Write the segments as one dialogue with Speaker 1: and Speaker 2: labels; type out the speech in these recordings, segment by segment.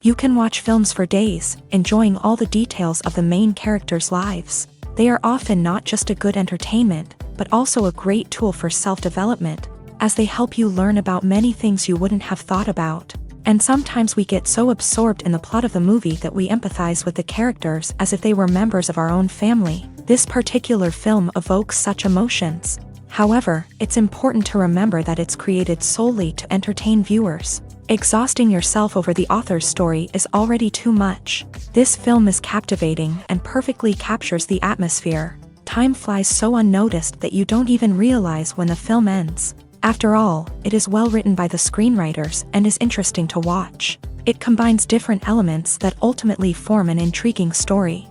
Speaker 1: You can watch films for days, enjoying all the details of the main characters' lives. They are often not just a good entertainment, but also a great tool for self-development, as they help you learn about many things you wouldn't have thought about. And sometimes we get so absorbed in the plot of the movie that we empathize with the characters as if they were members of our own family. This particular film evokes such emotions. However, it's important to remember that it's created solely to entertain viewers. Exhausting yourself over the author's story is already too much. This film is captivating and perfectly captures the atmosphere. Time flies so unnoticed that you don't even realize when the film ends. After all, it is well written by the screenwriters and is interesting to watch. It combines different elements that ultimately form an intriguing story.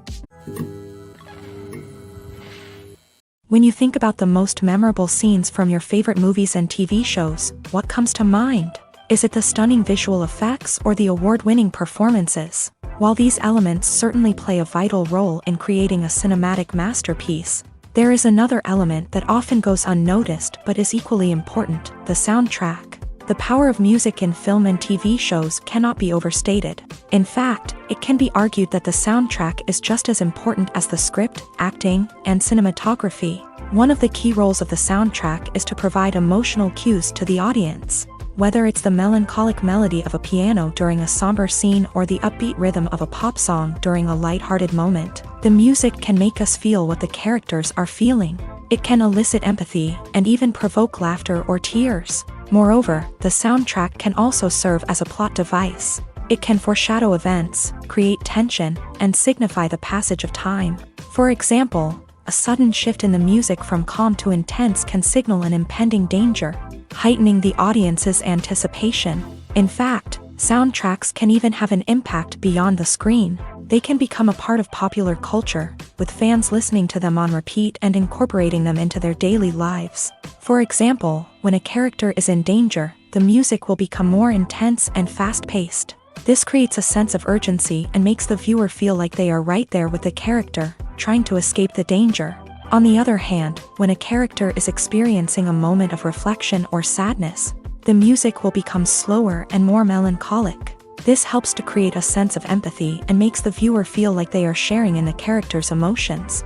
Speaker 1: When you think about the most memorable scenes from your favorite movies and TV shows, what comes to mind? Is it the stunning visual effects or the award-winning performances? While these elements certainly play a vital role in creating a cinematic masterpiece, there is another element that often goes unnoticed but is equally important: the soundtrack. The power of music in film and TV shows cannot be overstated. In fact, it can be argued that the soundtrack is just as important as the script, acting, and cinematography. One of the key roles of the soundtrack is to provide emotional cues to the audience. Whether it's the melancholic melody of a piano during a somber scene or the upbeat rhythm of a pop song during a light-hearted moment, the music can make us feel what the characters are feeling. It can elicit empathy and even provoke laughter or tears. Moreover, the soundtrack can also serve as a plot device. It can foreshadow events, create tension, and signify the passage of time. For example, a sudden shift in the music from calm to intense can signal an impending danger, heightening the audience's anticipation. In fact, soundtracks can even have an impact beyond the screen. They can become a part of popular culture, with fans listening to them on repeat and incorporating them into their daily lives. For example, when a character is in danger, the music will become more intense and fast-paced. This creates a sense of urgency and makes the viewer feel like they are right there with the character, trying to escape the danger. On the other hand, when a character is experiencing a moment of reflection or sadness, the music will become slower and more melancholic. This helps to create a sense of empathy and makes the viewer feel like they are sharing in the character's emotions.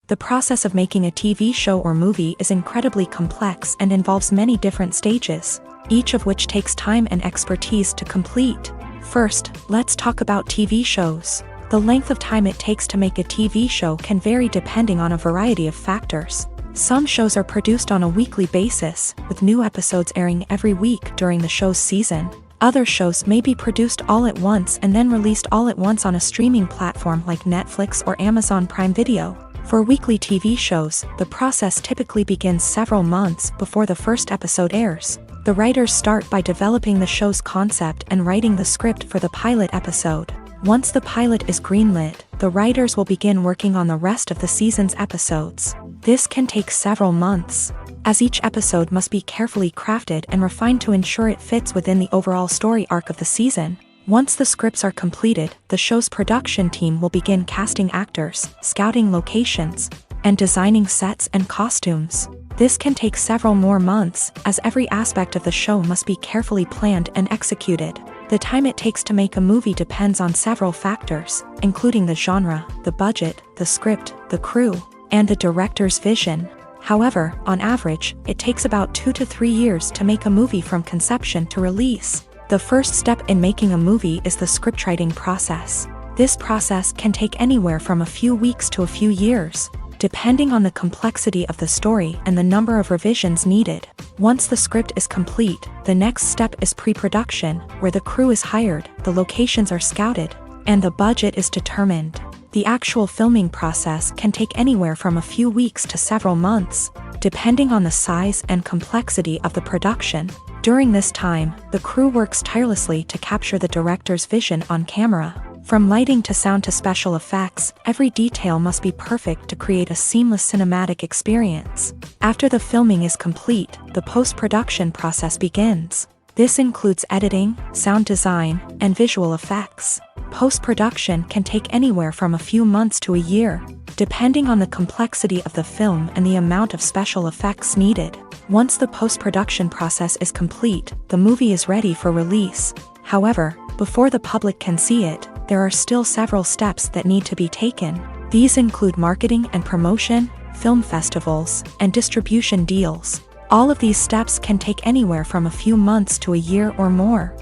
Speaker 1: The process of making a TV show or movie is incredibly complex and involves many different stages, each of which takes time and expertise to complete. First, let's talk about TV shows. The length of time it takes to make a TV show can vary depending on a variety of factors. Some shows are produced on a weekly basis, with new episodes airing every week during the show's season. Other shows may be produced all at once and then released all at once on a streaming platform like Netflix or Amazon Prime Video. For weekly TV shows, the process typically begins several months before the first episode airs. The writers start by developing the show's concept and writing the script for the pilot episode. Once the pilot is greenlit, the writers will begin working on the rest of the season's episodes. This can take several months, as each episode must be carefully crafted and refined to ensure it fits within the overall story arc of the season. Once the scripts are completed, the show's production team will begin casting actors, scouting locations, and designing sets and costumes. This can take several more months, as every aspect of the show must be carefully planned and executed. The time it takes to make a movie depends on several factors, including the genre, the budget, the script, the crew, and the director's vision. However, on average, it takes about 2 to 3 years to make a movie from conception to release. The first step in making a movie is the scriptwriting process. This process can take anywhere from a few weeks to a few years, depending on the complexity of the story and the number of revisions needed. Once the script is complete, the next step is pre-production, where the crew is hired, the locations are scouted, and the budget is determined. The actual filming process can take anywhere from a few weeks to several months, depending on the size and complexity of the production. During this time, the crew works tirelessly to capture the director's vision on camera. From lighting to sound to special effects, every detail must be perfect to create a seamless cinematic experience. After the filming is complete, the post-production process begins. This includes editing, sound design, and visual effects. Post-production can take anywhere from a few months to a year, depending on the complexity of the film and the amount of special effects needed. Once the post-production process is complete, the movie is ready for release. However, before the public can see it, there are still several steps that need to be taken. These include marketing and promotion, film festivals, and distribution deals. All of these steps can take anywhere from a few months to a year or more.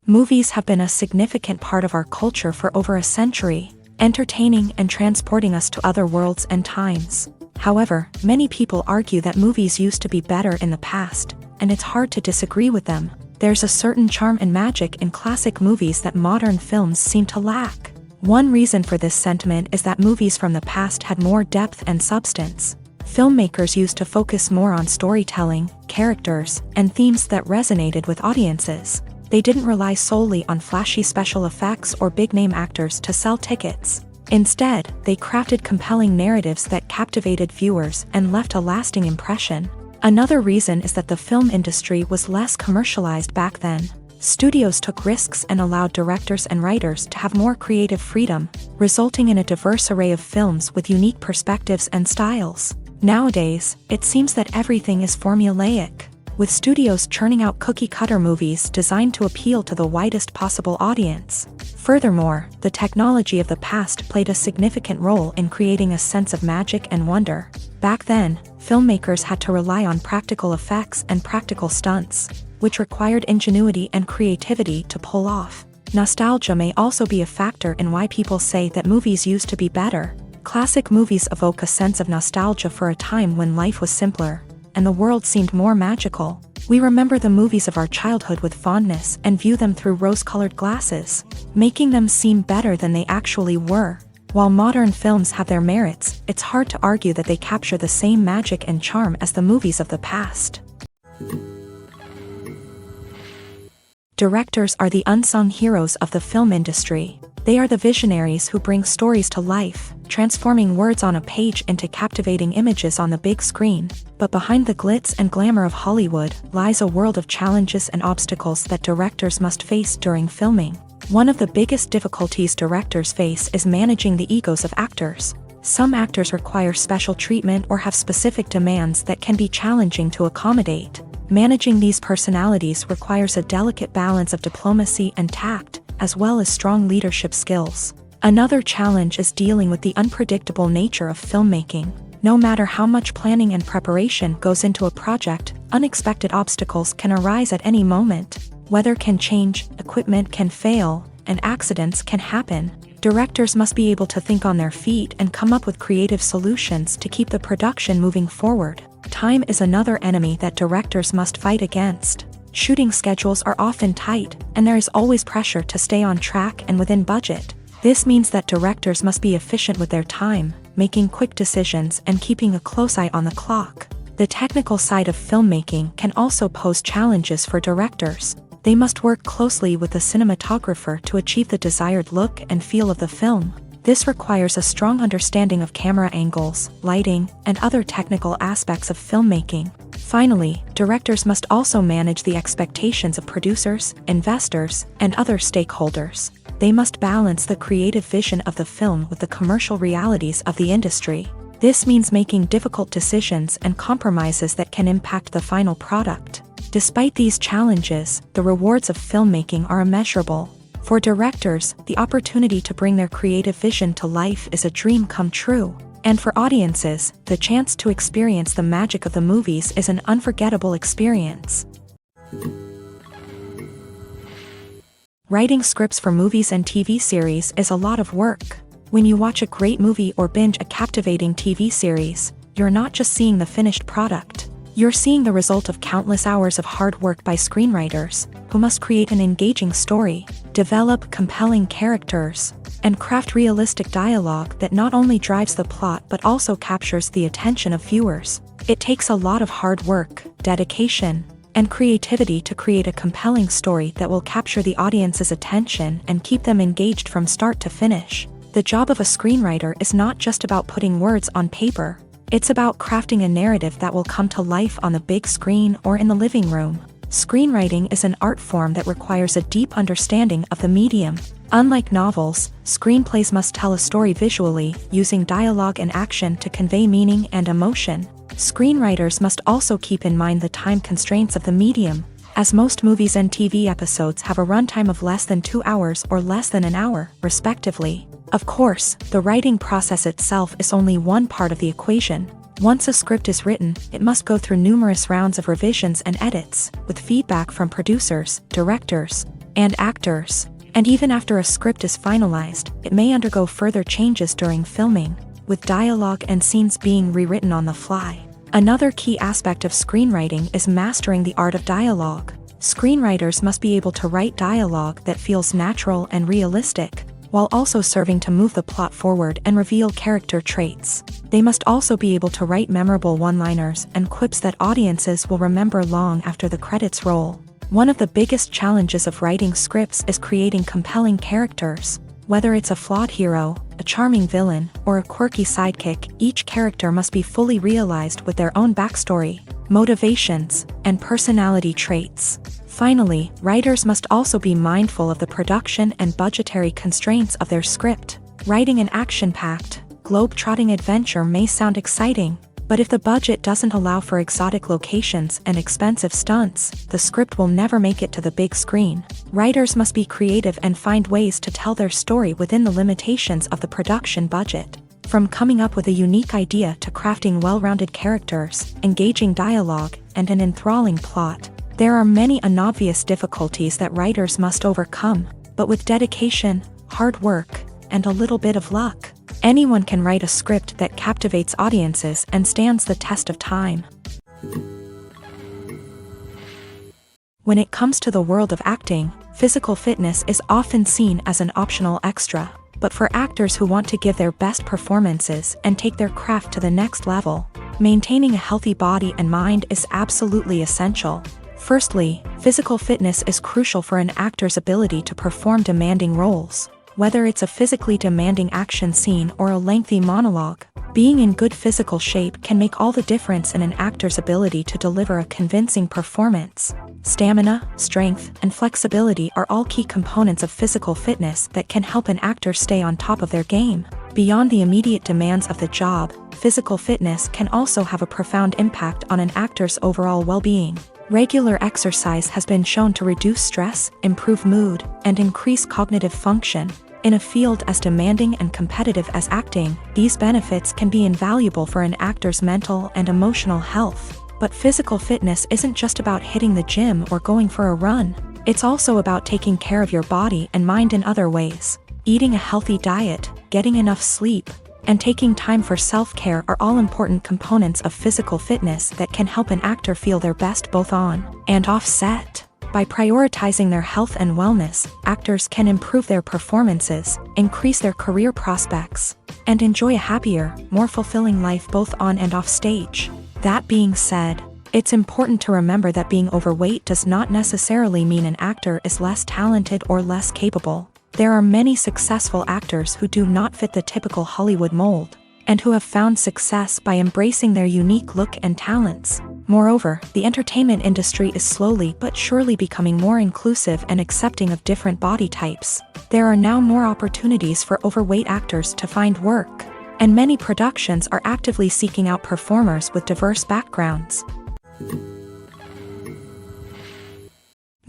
Speaker 1: Movies have been a significant part of our culture for over a century, entertaining and transporting us to other worlds and times. However, many people argue that movies used to be better in the past, and it's hard to disagree with them. There's a certain charm and magic in classic movies that modern films seem to lack. One reason for this sentiment is that movies from the past had more depth and substance. Filmmakers used to focus more on storytelling, characters, and themes that resonated with audiences. They didn't rely solely on flashy special effects or big-name actors to sell tickets. Instead, they crafted compelling narratives that captivated viewers and left a lasting impression. Another reason is that the film industry was less commercialized back then. Studios took risks and allowed directors and writers to have more creative freedom, resulting in a diverse array of films with unique perspectives and styles. Nowadays, it seems that everything is formulaic, with studios churning out cookie-cutter movies designed to appeal to the widest possible audience. Furthermore, the technology of the past played a significant role in creating a sense of magic and wonder. Back then, filmmakers had to rely on practical effects and practical stunts, which required ingenuity and creativity to pull off. Nostalgia may also be a factor in why people say that movies used to be better. Classic movies evoke a sense of nostalgia for a time when life was simpler, and the world seemed more magical. We remember the movies of our childhood with fondness and view them through rose-colored glasses, making them seem better than they actually were. While modern films have their merits, it's hard to argue that they capture the same magic and charm as the movies of the past. Directors are the unsung heroes of the film industry. They are the visionaries who bring stories to life, transforming words on a page into captivating images on the big screen. But behind the glitz and glamour of Hollywood lies a world of challenges and obstacles that directors must face during filming. One of the biggest difficulties directors face is managing the egos of actors. Some actors require special treatment or have specific demands that can be challenging to accommodate. Managing these personalities requires a delicate balance of diplomacy and tact, as well as strong leadership skills. Another challenge is dealing with the unpredictable nature of filmmaking. No matter how much planning and preparation goes into a project, unexpected obstacles can arise at any moment. Weather can change, equipment can fail, and accidents can happen. Directors must be able to think on their feet and come up with creative solutions to keep the production moving forward. Time is another enemy that directors must fight against. Shooting schedules are often tight, and there is always pressure to stay on track and within budget. This means that directors must be efficient with their time, making quick decisions and keeping a close eye on the clock. The technical side of filmmaking can also pose challenges for directors. They must work closely with the cinematographer to achieve the desired look and feel of the film. This requires a strong understanding of camera angles, lighting, and other technical aspects of filmmaking. Finally, directors must also manage the expectations of producers, investors, and other stakeholders. They must balance the creative vision of the film with the commercial realities of the industry. This means making difficult decisions and compromises that can impact the final product. Despite these challenges, the rewards of filmmaking are immeasurable. For directors, the opportunity to bring their creative vision to life is a dream come true. And for audiences, the chance to experience the magic of the movies is an unforgettable experience. Writing scripts for movies and TV series is a lot of work. When you watch a great movie or binge a captivating TV series, you're not just seeing the finished product. You're seeing the result of countless hours of hard work by screenwriters, who must create an engaging story, develop compelling characters, and craft realistic dialogue that not only drives the plot but also captures the attention of viewers. It takes a lot of hard work, dedication, and creativity to create a compelling story that will capture the audience's attention and keep them engaged from start to finish. The job of a screenwriter is not just about putting words on paper. It's about crafting a narrative that will come to life on the big screen or in the living room. Screenwriting is an art form that requires a deep understanding of the medium. Unlike novels, screenplays must tell a story visually, using dialogue and action to convey meaning and emotion. Screenwriters must also keep in mind the time constraints of the medium, as most movies and TV episodes have a runtime of less than 2 hours or less than an hour, respectively. Of course, the writing process itself is only one part of the equation. Once a script is written, it must go through numerous rounds of revisions and edits, with feedback from producers, directors, and actors. And even after a script is finalized, it may undergo further changes during filming, with dialogue and scenes being rewritten on the fly. Another key aspect of screenwriting is mastering the art of dialogue. Screenwriters must be able to write dialogue that feels natural and realistic, while also serving to move the plot forward and reveal character traits. They must also be able to write memorable one-liners and quips that audiences will remember long after the credits roll. One of the biggest challenges of writing scripts is creating compelling characters. Whether it's a flawed hero, a charming villain, or a quirky sidekick, each character must be fully realized with their own backstory, motivations, and personality traits. Finally, writers must also be mindful of the production and budgetary constraints of their script. Writing an action-packed, globe-trotting adventure may sound exciting, but if the budget doesn't allow for exotic locations and expensive stunts, the script will never make it to the big screen. Writers must be creative and find ways to tell their story within the limitations of the production budget. From coming up with a unique idea to crafting well-rounded characters, engaging dialogue, and an enthralling plot, there are many unobvious difficulties that writers must overcome, but with dedication, hard work, and a little bit of luck, anyone can write a script that captivates audiences and stands the test of time. When it comes to the world of acting, physical fitness is often seen as an optional extra, but for actors who want to give their best performances and take their craft to the next level, maintaining a healthy body and mind is absolutely essential. Firstly, physical fitness is crucial for an actor's ability to perform demanding roles. Whether it's a physically demanding action scene or a lengthy monologue, being in good physical shape can make all the difference in an actor's ability to deliver a convincing performance. Stamina, strength, and flexibility are all key components of physical fitness that can help an actor stay on top of their game. Beyond the immediate demands of the job, physical fitness can also have a profound impact on an actor's overall well-being. Regular exercise has been shown to reduce stress, improve mood, and increase cognitive function. In a field as demanding and competitive as acting, these benefits can be invaluable for an actor's mental and emotional health. But physical fitness isn't just about hitting the gym or going for a run. It's also about taking care of your body and mind in other ways. Eating a healthy diet, getting enough sleep, and taking time for self-care are all important components of physical fitness that can help an actor feel their best both on and off set. By prioritizing their health and wellness, actors can improve their performances, increase their career prospects, and enjoy a happier, more fulfilling life both on and off stage. That being said, it's important to remember that being overweight does not necessarily mean an actor is less talented or less capable. There are many successful actors who do not fit the typical Hollywood mold, and who have found success by embracing their unique look and talents. Moreover, the entertainment industry is slowly but surely becoming more inclusive and accepting of different body types. There are now more opportunities for overweight actors to find work, and many productions are actively seeking out performers with diverse backgrounds.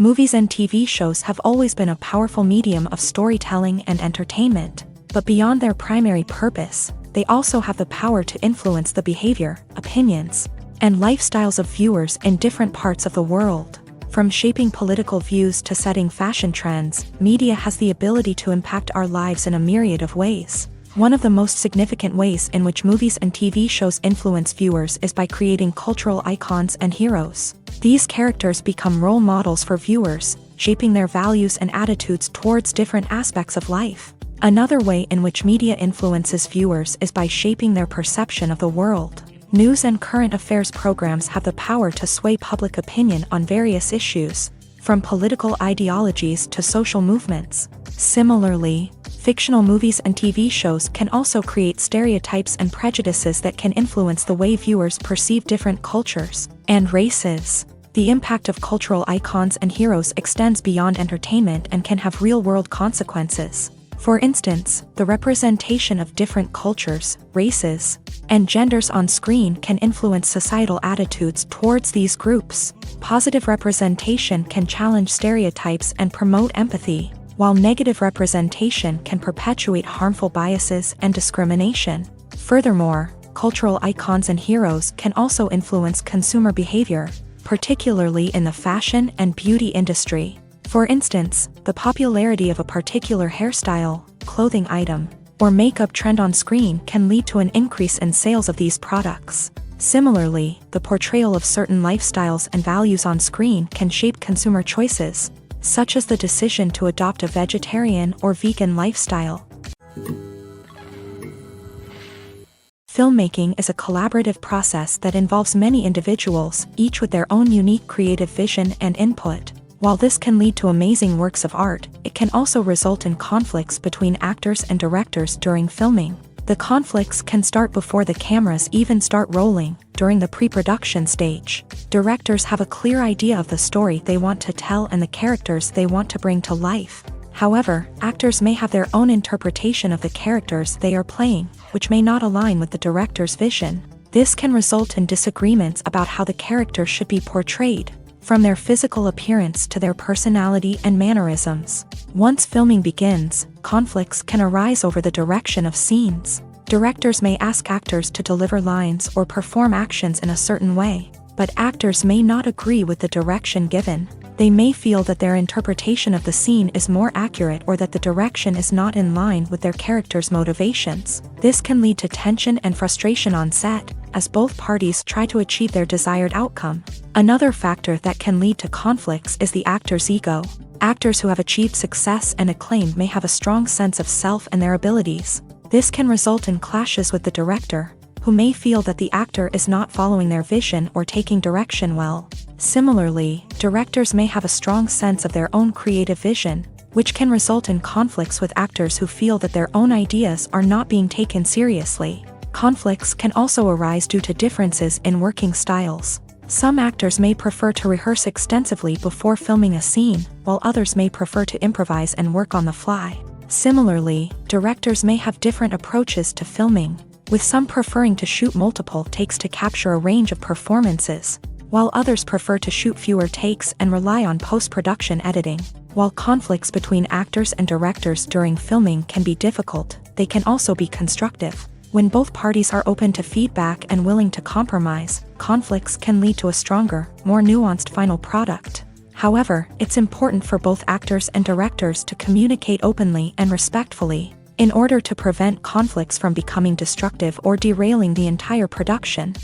Speaker 1: Movies and TV shows have always been a powerful medium of storytelling and entertainment, but beyond their primary purpose, they also have the power to influence the behavior, opinions, and lifestyles of viewers in different parts of the world. From shaping political views to setting fashion trends, media has the ability to impact our lives in a myriad of ways. One of the most significant ways in which movies and TV shows influence viewers is by creating cultural icons and heroes. These characters become role models for viewers, shaping their values and attitudes towards different aspects of life. Another way in which media influences viewers is by shaping their perception of the world. News and current affairs programs have the power to sway public opinion on various issues, from political ideologies to social movements. Similarly, fictional movies and TV shows can also create stereotypes and prejudices that can influence the way viewers perceive different cultures and races. The impact of cultural icons and heroes extends beyond entertainment and can have real-world consequences. For instance, the representation of different cultures, races, and genders on screen can influence societal attitudes towards these groups. Positive representation can challenge stereotypes and promote empathy, while negative representation can perpetuate harmful biases and discrimination. Furthermore, cultural icons and heroes can also influence consumer behavior, particularly in the fashion and beauty industry. For instance, the popularity of a particular hairstyle, clothing item, or makeup trend on screen can lead to an increase in sales of these products. Similarly, the portrayal of certain lifestyles and values on screen can shape consumer choices, such as the decision to adopt a vegetarian or vegan lifestyle. Filmmaking is a collaborative process that involves many individuals, each with their own unique creative vision and input. While this can lead to amazing works of art, it can also result in conflicts between actors and directors during filming. The conflicts can start before the cameras even start rolling, during the pre-production stage. Directors have a clear idea of the story they want to tell and the characters they want to bring to life. However, actors may have their own interpretation of the characters they are playing, which may not align with the director's vision. This can result in disagreements about how the character should be portrayed, from their physical appearance to their personality and mannerisms. Once filming begins, conflicts can arise over the direction of scenes. Directors may ask actors to deliver lines or perform actions in a certain way, but actors may not agree with the direction given. They may feel that their interpretation of the scene is more accurate or that the direction is not in line with their character's motivations. This can lead to tension and frustration on set, as both parties try to achieve their desired outcome. Another factor that can lead to conflicts is the actor's ego. Actors who have achieved success and acclaim may have a strong sense of self and their abilities. This can result in clashes with the director, who may feel that the actor is not following their vision or taking direction well. Similarly, directors may have a strong sense of their own creative vision, which can result in conflicts with actors who feel that their own ideas are not being taken seriously. Conflicts can also arise due to differences in working styles. Some actors may prefer to rehearse extensively before filming a scene, while others may prefer to improvise and work on the fly. Similarly, directors may have different approaches to filming, with some preferring to shoot multiple takes to capture a range of performances, while others prefer to shoot fewer takes and rely on post-production editing. While conflicts between actors and directors during filming can be difficult, they can also be constructive. When both parties are open to feedback and willing to compromise, conflicts can lead to a stronger, more nuanced final product. However, it's important for both actors and directors to communicate openly and respectfully, in order to prevent conflicts from becoming destructive or derailing the entire production.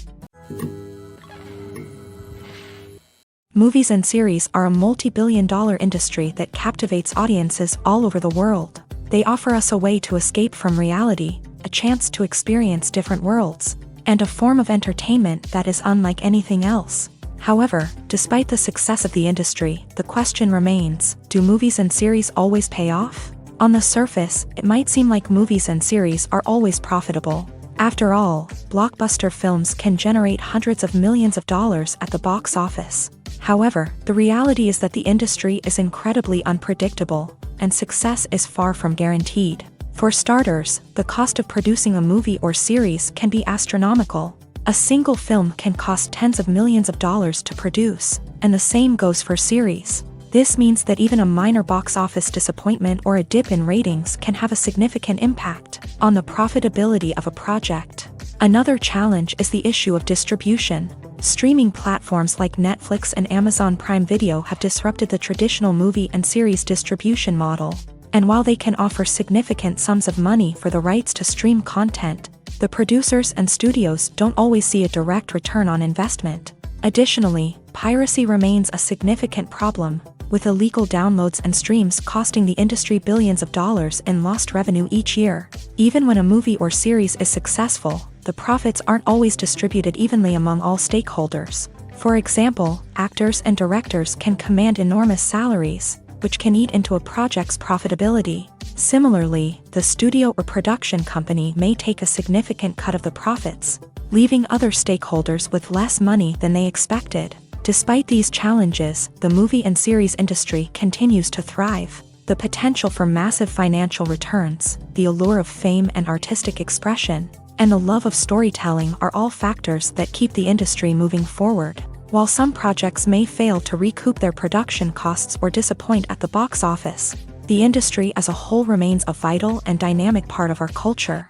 Speaker 1: Movies and series are a multi-billion-dollar industry that captivates audiences all over the world. They offer us a way to escape from reality, a chance to experience different worlds, and a form of entertainment that is unlike anything else. However, despite the success of the industry, the question remains, do movies and series always pay off? On the surface, it might seem like movies and series are always profitable. After all, blockbuster films can generate hundreds of millions of dollars at the box office. However, the reality is that the industry is incredibly unpredictable, and success is far from guaranteed. For starters, the cost of producing a movie or series can be astronomical. A single film can cost tens of millions of dollars to produce, and the same goes for series. This means that even a minor box office disappointment or a dip in ratings can have a significant impact on the profitability of a project. Another challenge is the issue of distribution. Streaming platforms like Netflix and Amazon Prime Video have disrupted the traditional movie and series distribution model. And while they can offer significant sums of money for the rights to stream content, the producers and studios don't always see a direct return on investment. Additionally, piracy remains a significant problem, with illegal downloads and streams costing the industry billions of dollars in lost revenue each year. Even when a movie or series is successful, the profits aren't always distributed evenly among all stakeholders. For example, actors and directors can command enormous salaries, which can eat into a project's profitability. Similarly, the studio or production company may take a significant cut of the profits, leaving other stakeholders with less money than they expected. Despite these challenges, the movie and series industry continues to thrive. The potential for massive financial returns, the allure of fame and artistic expression, and the love of storytelling are all factors that keep the industry moving forward. While some projects may fail to recoup their production costs or disappoint at the box office, the industry as a whole remains a vital and dynamic part of our culture.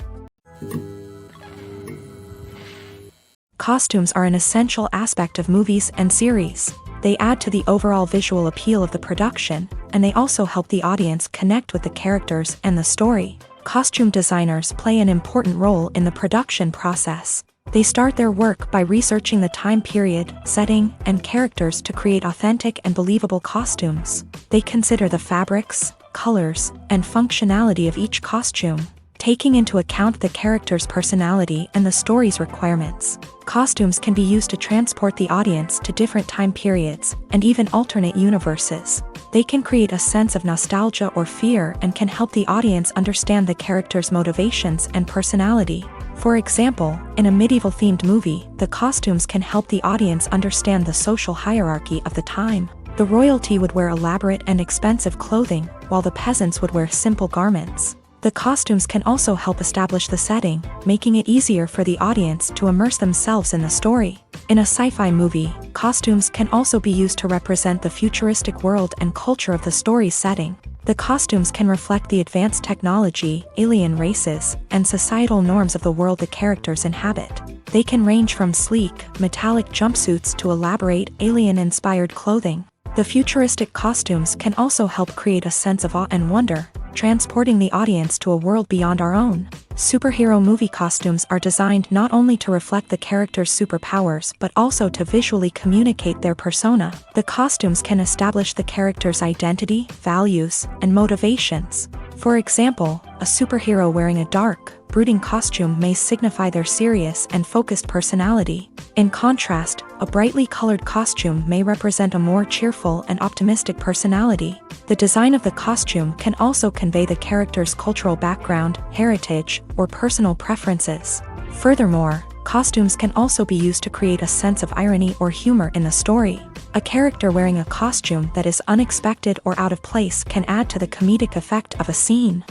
Speaker 1: Costumes are an essential aspect of movies and series. They add to the overall visual appeal of the production, and they also help the audience connect with the characters and the story. Costume designers play an important role in the production process. They start their work by researching the time period, setting, and characters to create authentic and believable costumes. They consider the fabrics, colors, and functionality of each costume, taking into account the character's personality and the story's requirements. Costumes can be used to transport the audience to different time periods and even alternate universes. They can create a sense of nostalgia or fear and can help the audience understand the character's motivations and personality. For example, in a medieval-themed movie, the costumes can help the audience understand the social hierarchy of the time. The royalty would wear elaborate and expensive clothing, while the peasants would wear simple garments. The costumes can also help establish the setting, making it easier for the audience to immerse themselves in the story. In a sci-fi movie, costumes can also be used to represent the futuristic world and culture of the story's setting. The costumes can reflect the advanced technology, alien races, and societal norms of the world the characters inhabit. They can range from sleek, metallic jumpsuits to elaborate, alien-inspired clothing. The futuristic costumes can also help create a sense of awe and wonder, transporting the audience to a world beyond our own. Superhero movie costumes are designed not only to reflect the character's superpowers but also to visually communicate their persona. The costumes can establish the character's identity, values, and motivations. For example, a superhero wearing a dark, brooding costume may signify their serious and focused personality. In contrast, a brightly colored costume may represent a more cheerful and optimistic personality. The design of the costume can also convey the character's cultural background, heritage, or personal preferences. Furthermore, costumes can also be used to create a sense of irony or humor in the story. A character wearing a costume that is unexpected or out of place can add to the comedic effect of a scene.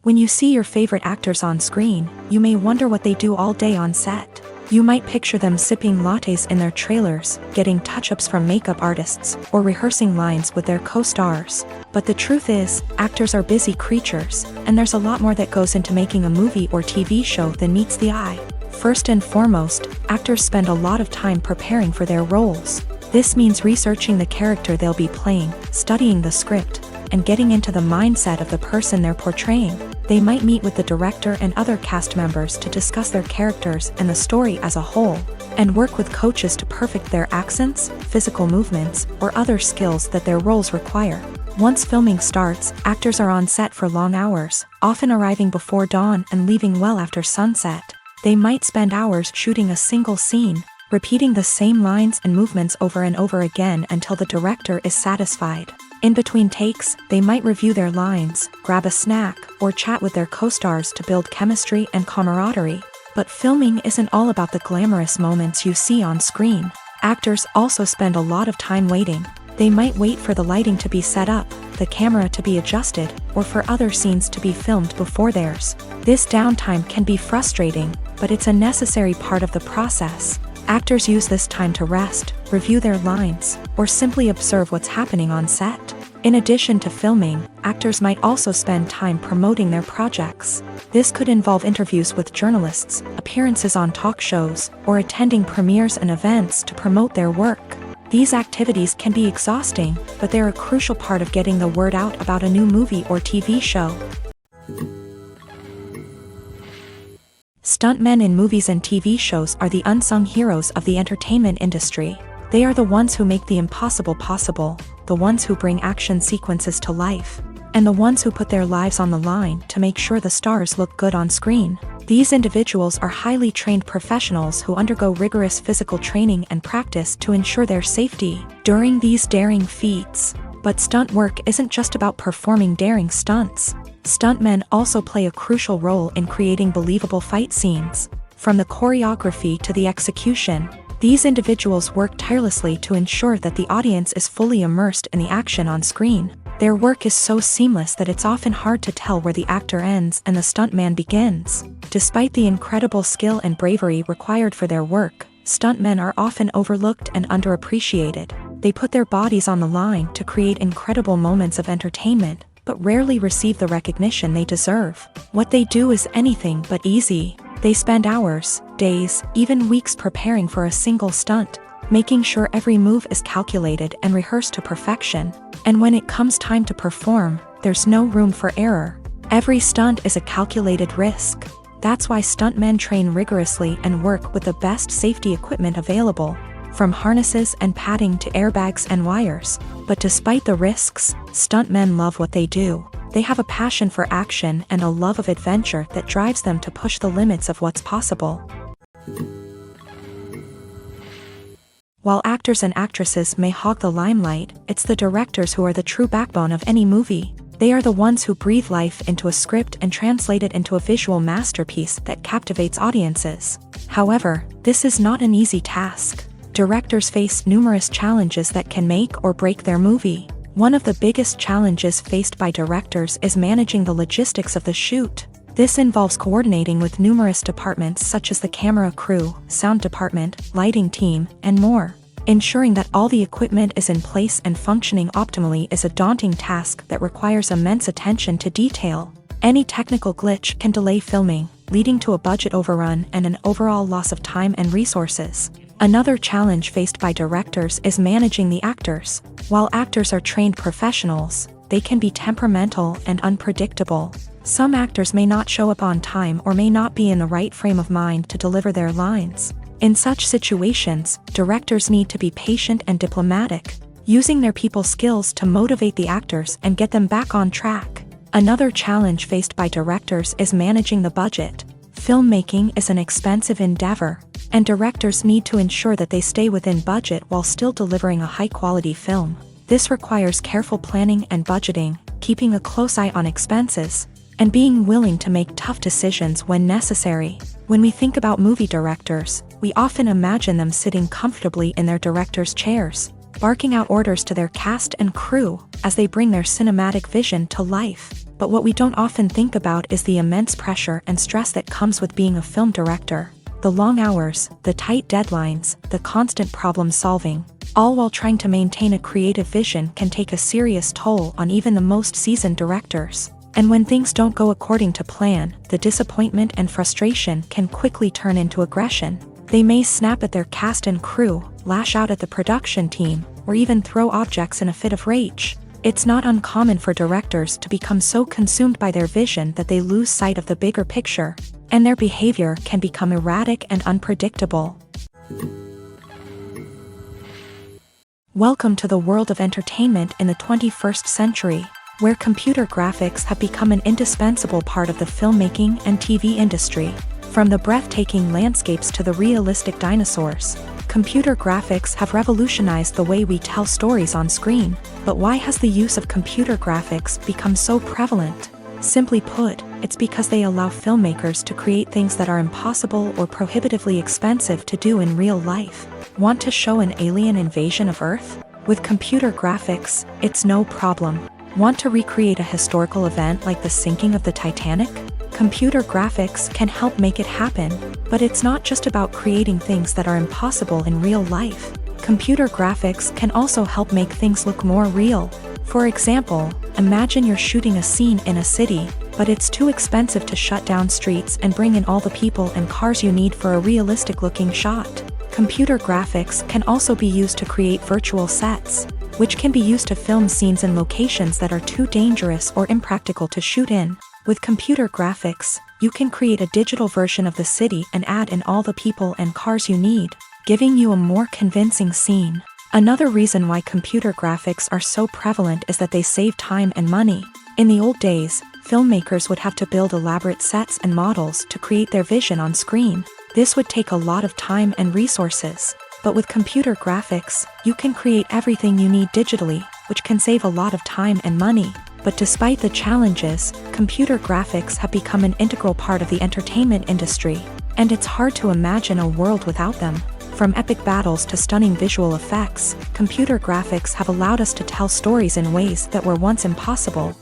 Speaker 1: When you see your favorite actors on screen, you may wonder what they do all day on set. You might picture them sipping lattes in their trailers, getting touch-ups from makeup artists, or rehearsing lines with their co-stars. But the truth is, actors are busy creatures, and there's a lot more that goes into making a movie or TV show than meets the eye. First and foremost, actors spend a lot of time preparing for their roles. This means researching the character they'll be playing, studying the script, and getting into the mindset of the person they're portraying. They might meet with the director and other cast members to discuss their characters and the story as a whole, and work with coaches to perfect their accents, physical movements, or other skills that their roles require. Once filming starts, actors are on set for long hours, often arriving before dawn and leaving well after sunset. They might spend hours shooting a single scene, repeating the same lines and movements over and over again until the director is satisfied. In between takes, they might review their lines, grab a snack, or chat with their co-stars to build chemistry and camaraderie. But filming isn't all about the glamorous moments you see on screen. Actors also spend a lot of time waiting. They might wait for the lighting to be set up, the camera to be adjusted, or for other scenes to be filmed before theirs. This downtime can be frustrating, but it's a necessary part of the process. Actors use this time to rest, review their lines, or simply observe what's happening on set. In addition to filming, actors might also spend time promoting their projects. This could involve interviews with journalists, appearances on talk shows, or attending premieres and events to promote their work. These activities can be exhausting, but they're a crucial part of getting the word out about a new movie or TV show. Stuntmen in movies and TV shows are the unsung heroes of the entertainment industry. They are the ones who make the impossible possible, the ones who bring action sequences to life, and the ones who put their lives on the line to make sure the stars look good on screen. These individuals are highly trained professionals who undergo rigorous physical training and practice to ensure their safety during these daring feats. But stunt work isn't just about performing daring stunts. Stuntmen also play a crucial role in creating believable fight scenes. From the choreography to the execution, these individuals work tirelessly to ensure that the audience is fully immersed in the action on screen. Their work is so seamless that it's often hard to tell where the actor ends and the stuntman begins. Despite the incredible skill and bravery required for their work, stuntmen are often overlooked and underappreciated. They put their bodies on the line to create incredible moments of entertainment, but rarely receive the recognition they deserve. What they do is anything but easy. They spend hours, days, even weeks preparing for a single stunt, making sure every move is calculated and rehearsed to perfection. And when it comes time to perform, there's no room for error. Every stunt is a calculated risk. That's why stuntmen train rigorously and work with the best safety equipment available, from harnesses and padding to airbags and wires. But despite the risks, stuntmen love what they do. They have a passion for action and a love of adventure that drives them to push the limits of what's possible. While actors and actresses may hog the limelight, it's the directors who are the true backbone of any movie. They are the ones who breathe life into a script and translate it into a visual masterpiece that captivates audiences. However, this is not an easy task. Directors face numerous challenges that can make or break their movie. One of the biggest challenges faced by directors is managing the logistics of the shoot. This involves coordinating with numerous departments such as the camera crew, sound department, lighting team, and more. Ensuring that all the equipment is in place and functioning optimally is a daunting task that requires immense attention to detail. Any technical glitch can delay filming, leading to a budget overrun and an overall loss of time and resources. Another challenge faced by directors is managing the actors. While actors are trained professionals, they can be temperamental and unpredictable. Some actors may not show up on time or may not be in the right frame of mind to deliver their lines. In such situations, directors need to be patient and diplomatic, using their people skills to motivate the actors and get them back on track. Another challenge faced by directors is managing the budget. Filmmaking is an expensive endeavor, and directors need to ensure that they stay within budget while still delivering a high-quality film. This requires careful planning and budgeting, keeping a close eye on expenses, and being willing to make tough decisions when necessary. When we think about movie directors, we often imagine them sitting comfortably in their director's chairs, barking out orders to their cast and crew as they bring their cinematic vision to life. But what we don't often think about is the immense pressure and stress that comes with being a film director. The long hours, the tight deadlines, the constant problem solving, all while trying to maintain a creative vision can take a serious toll on even the most seasoned directors. And when things don't go according to plan, the disappointment and frustration can quickly turn into aggression. They may snap at their cast and crew, lash out at the production team, or even throw objects in a fit of rage. It's not uncommon for directors to become so consumed by their vision that they lose sight of the bigger picture, and their behavior can become erratic and unpredictable. Welcome to the world of entertainment in the 21st century, where computer graphics have become an indispensable part of the filmmaking and TV industry. From the breathtaking landscapes to the realistic dinosaurs, computer graphics have revolutionized the way we tell stories on screen. But why has the use of computer graphics become so prevalent? Simply put, it's because they allow filmmakers to create things that are impossible or prohibitively expensive to do in real life. Want to show an alien invasion of Earth? With computer graphics, it's no problem. Want to recreate a historical event like the sinking of the Titanic? Computer graphics can help make it happen, but it's not just about creating things that are impossible in real life. Computer graphics can also help make things look more real. For example, imagine you're shooting a scene in a city, but it's too expensive to shut down streets and bring in all the people and cars you need for a realistic-looking shot. Computer graphics can also be used to create virtual sets, which can be used to film scenes in locations that are too dangerous or impractical to shoot in. With computer graphics, you can create a digital version of the city and add in all the people and cars you need, giving you a more convincing scene. Another reason why computer graphics are so prevalent is that they save time and money. In the old days, filmmakers would have to build elaborate sets and models to create their vision on screen. This would take a lot of time and resources. But with computer graphics, you can create everything you need digitally, which can save a lot of time and money. But despite the challenges, computer graphics have become an integral part of the entertainment industry. And it's hard to imagine a world without them. From epic battles to stunning visual effects, computer graphics have allowed us to tell stories in ways that were once impossible.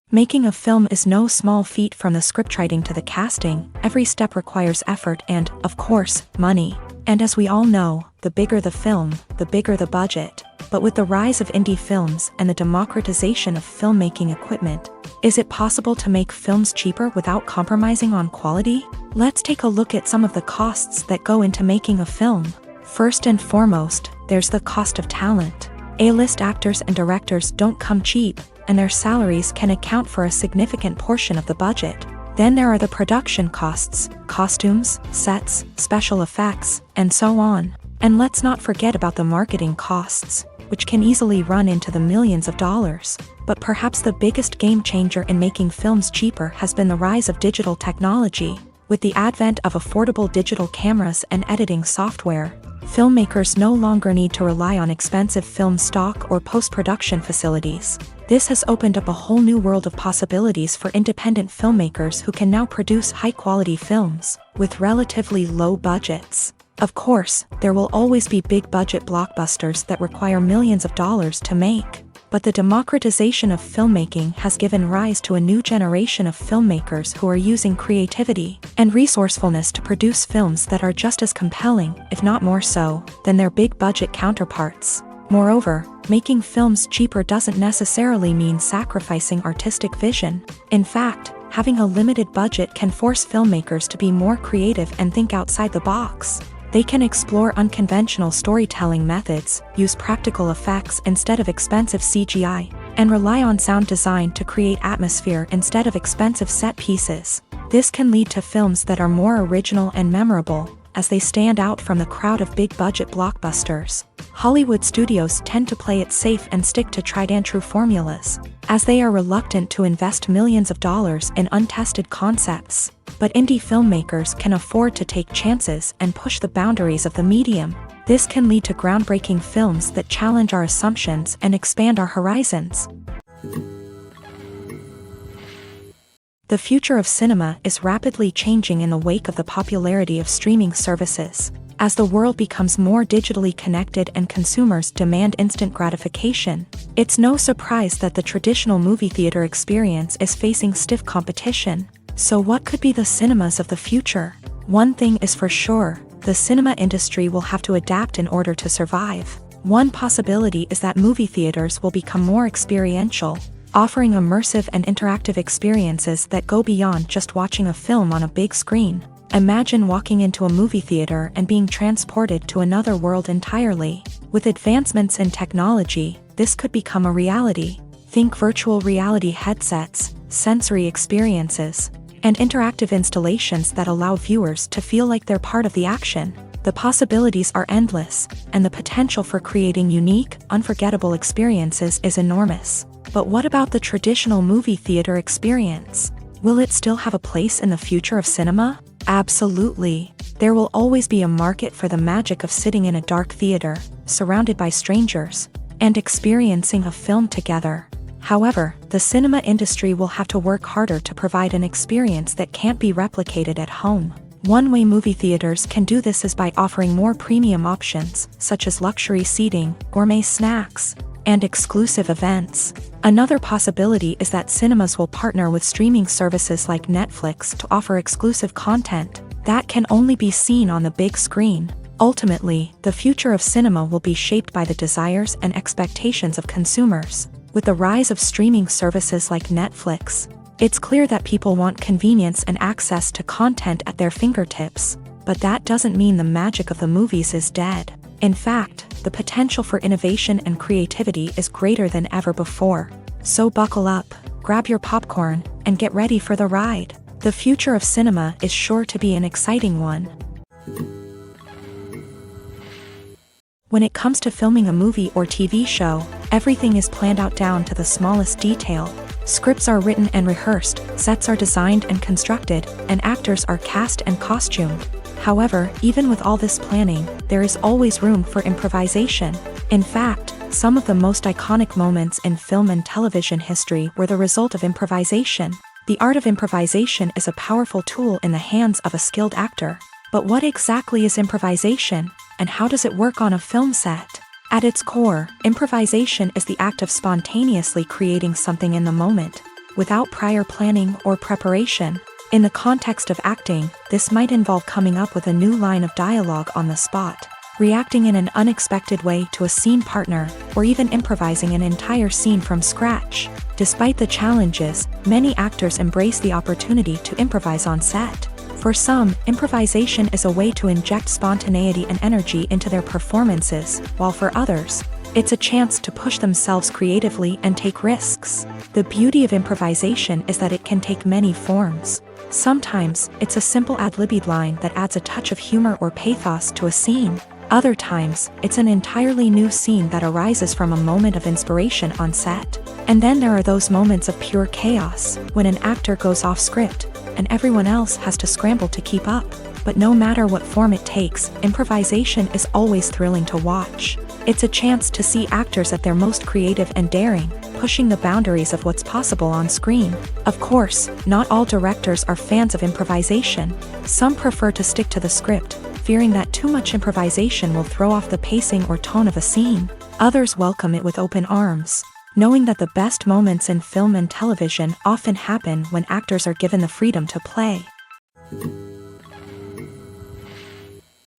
Speaker 1: Making a film is no small feat. From the scriptwriting to the casting, every step requires effort and, of course, money. And as we all know, the bigger the film, the bigger the budget. But with the rise of indie films and the democratization of filmmaking equipment, is it possible to make films cheaper without compromising on quality? Let's take a look at some of the costs that go into making a film. First and foremost, there's the cost of talent. A-list actors and directors don't come cheap, and their salaries can account for a significant portion of the budget. Then there are the production costs, costumes, sets, special effects, and so on. And let's not forget about the marketing costs, which can easily run into the millions of dollars. But perhaps the biggest game changer in making films cheaper has been the rise of digital technology. With the advent of affordable digital cameras and editing software, filmmakers no longer need to rely on expensive film stock or post-production facilities. This has opened up a whole new world of possibilities for independent filmmakers who can now produce high-quality films with relatively low budgets. Of course, there will always be big-budget blockbusters that require millions of dollars to make. But the democratization of filmmaking has given rise to a new generation of filmmakers who are using creativity and resourcefulness to produce films that are just as compelling, if not more so, than their big-budget counterparts. Moreover, making films cheaper doesn't necessarily mean sacrificing artistic vision. In fact, having a limited budget can force filmmakers to be more creative and think outside the box. They can explore unconventional storytelling methods, use practical effects instead of expensive CGI, and rely on sound design to create atmosphere instead of expensive set pieces. This can lead to films that are more original and memorable, as they stand out from the crowd of big-budget blockbusters. Hollywood studios tend to play it safe and stick to tried-and-true formulas, as they are reluctant to invest millions of dollars in untested concepts. But indie filmmakers can afford to take chances and push the boundaries of the medium. This can lead to groundbreaking films that challenge our assumptions and expand our horizons. The future of cinema is rapidly changing in the wake of the popularity of streaming services. As the world becomes more digitally connected and consumers demand instant gratification, it's no surprise that the traditional movie theater experience is facing stiff competition. So what could be the cinemas of the future? One thing is for sure, the cinema industry will have to adapt in order to survive. One possibility is that movie theaters will become more experiential, offering immersive and interactive experiences that go beyond just watching a film on a big screen. Imagine walking into a movie theater and being transported to another world entirely. With advancements in technology, this could become a reality. Think virtual reality headsets, sensory experiences, and interactive installations that allow viewers to feel like they're part of the action. The possibilities are endless, and the potential for creating unique, unforgettable experiences is enormous. But what about the traditional movie theater experience? Will it still have a place in the future of cinema? Absolutely. There will always be a market for the magic of sitting in a dark theater, surrounded by strangers, and experiencing a film together. However, the cinema industry will have to work harder to provide an experience that can't be replicated at home. One way movie theaters can do this is by offering more premium options, such as luxury seating, gourmet snacks, and exclusive events. Another possibility is that cinemas will partner with streaming services like Netflix to offer exclusive content that can only be seen on the big screen. Ultimately, the future of cinema will be shaped by the desires and expectations of consumers. With the rise of streaming services like Netflix, it's clear that people want convenience and access to content at their fingertips. But that doesn't mean the magic of the movies is dead. In fact, the potential for innovation and creativity is greater than ever before. So buckle up, grab your popcorn, and get ready for the ride. The future of cinema is sure to be an exciting one. When it comes to filming a movie or TV show, everything is planned out down to the smallest detail. Scripts are written and rehearsed, sets are designed and constructed, and actors are cast and costumed. However, even with all this planning, there is always room for improvisation. In fact, some of the most iconic moments in film and television history were the result of improvisation. The art of improvisation is a powerful tool in the hands of a skilled actor. But what exactly is improvisation, and how does it work on a film set? At its core, improvisation is the act of spontaneously creating something in the moment, without prior planning or preparation. In the context of acting, this might involve coming up with a new line of dialogue on the spot, reacting in an unexpected way to a scene partner, or even improvising an entire scene from scratch. Despite the challenges, many actors embrace the opportunity to improvise on set. For some, improvisation is a way to inject spontaneity and energy into their performances, while for others, it's a chance to push themselves creatively and take risks. The beauty of improvisation is that it can take many forms. Sometimes, it's a simple ad-libbed line that adds a touch of humor or pathos to a scene. Other times, it's an entirely new scene that arises from a moment of inspiration on set. And then there are those moments of pure chaos, when an actor goes off script, and everyone else has to scramble to keep up. But no matter what form it takes, improvisation is always thrilling to watch. It's a chance to see actors at their most creative and daring, pushing the boundaries of what's possible on screen. Of course, not all directors are fans of improvisation. Some prefer to stick to the script, fearing that too much improvisation will throw off the pacing or tone of a scene. Others welcome it with open arms, knowing that the best moments in film and television often happen when actors are given the freedom to play.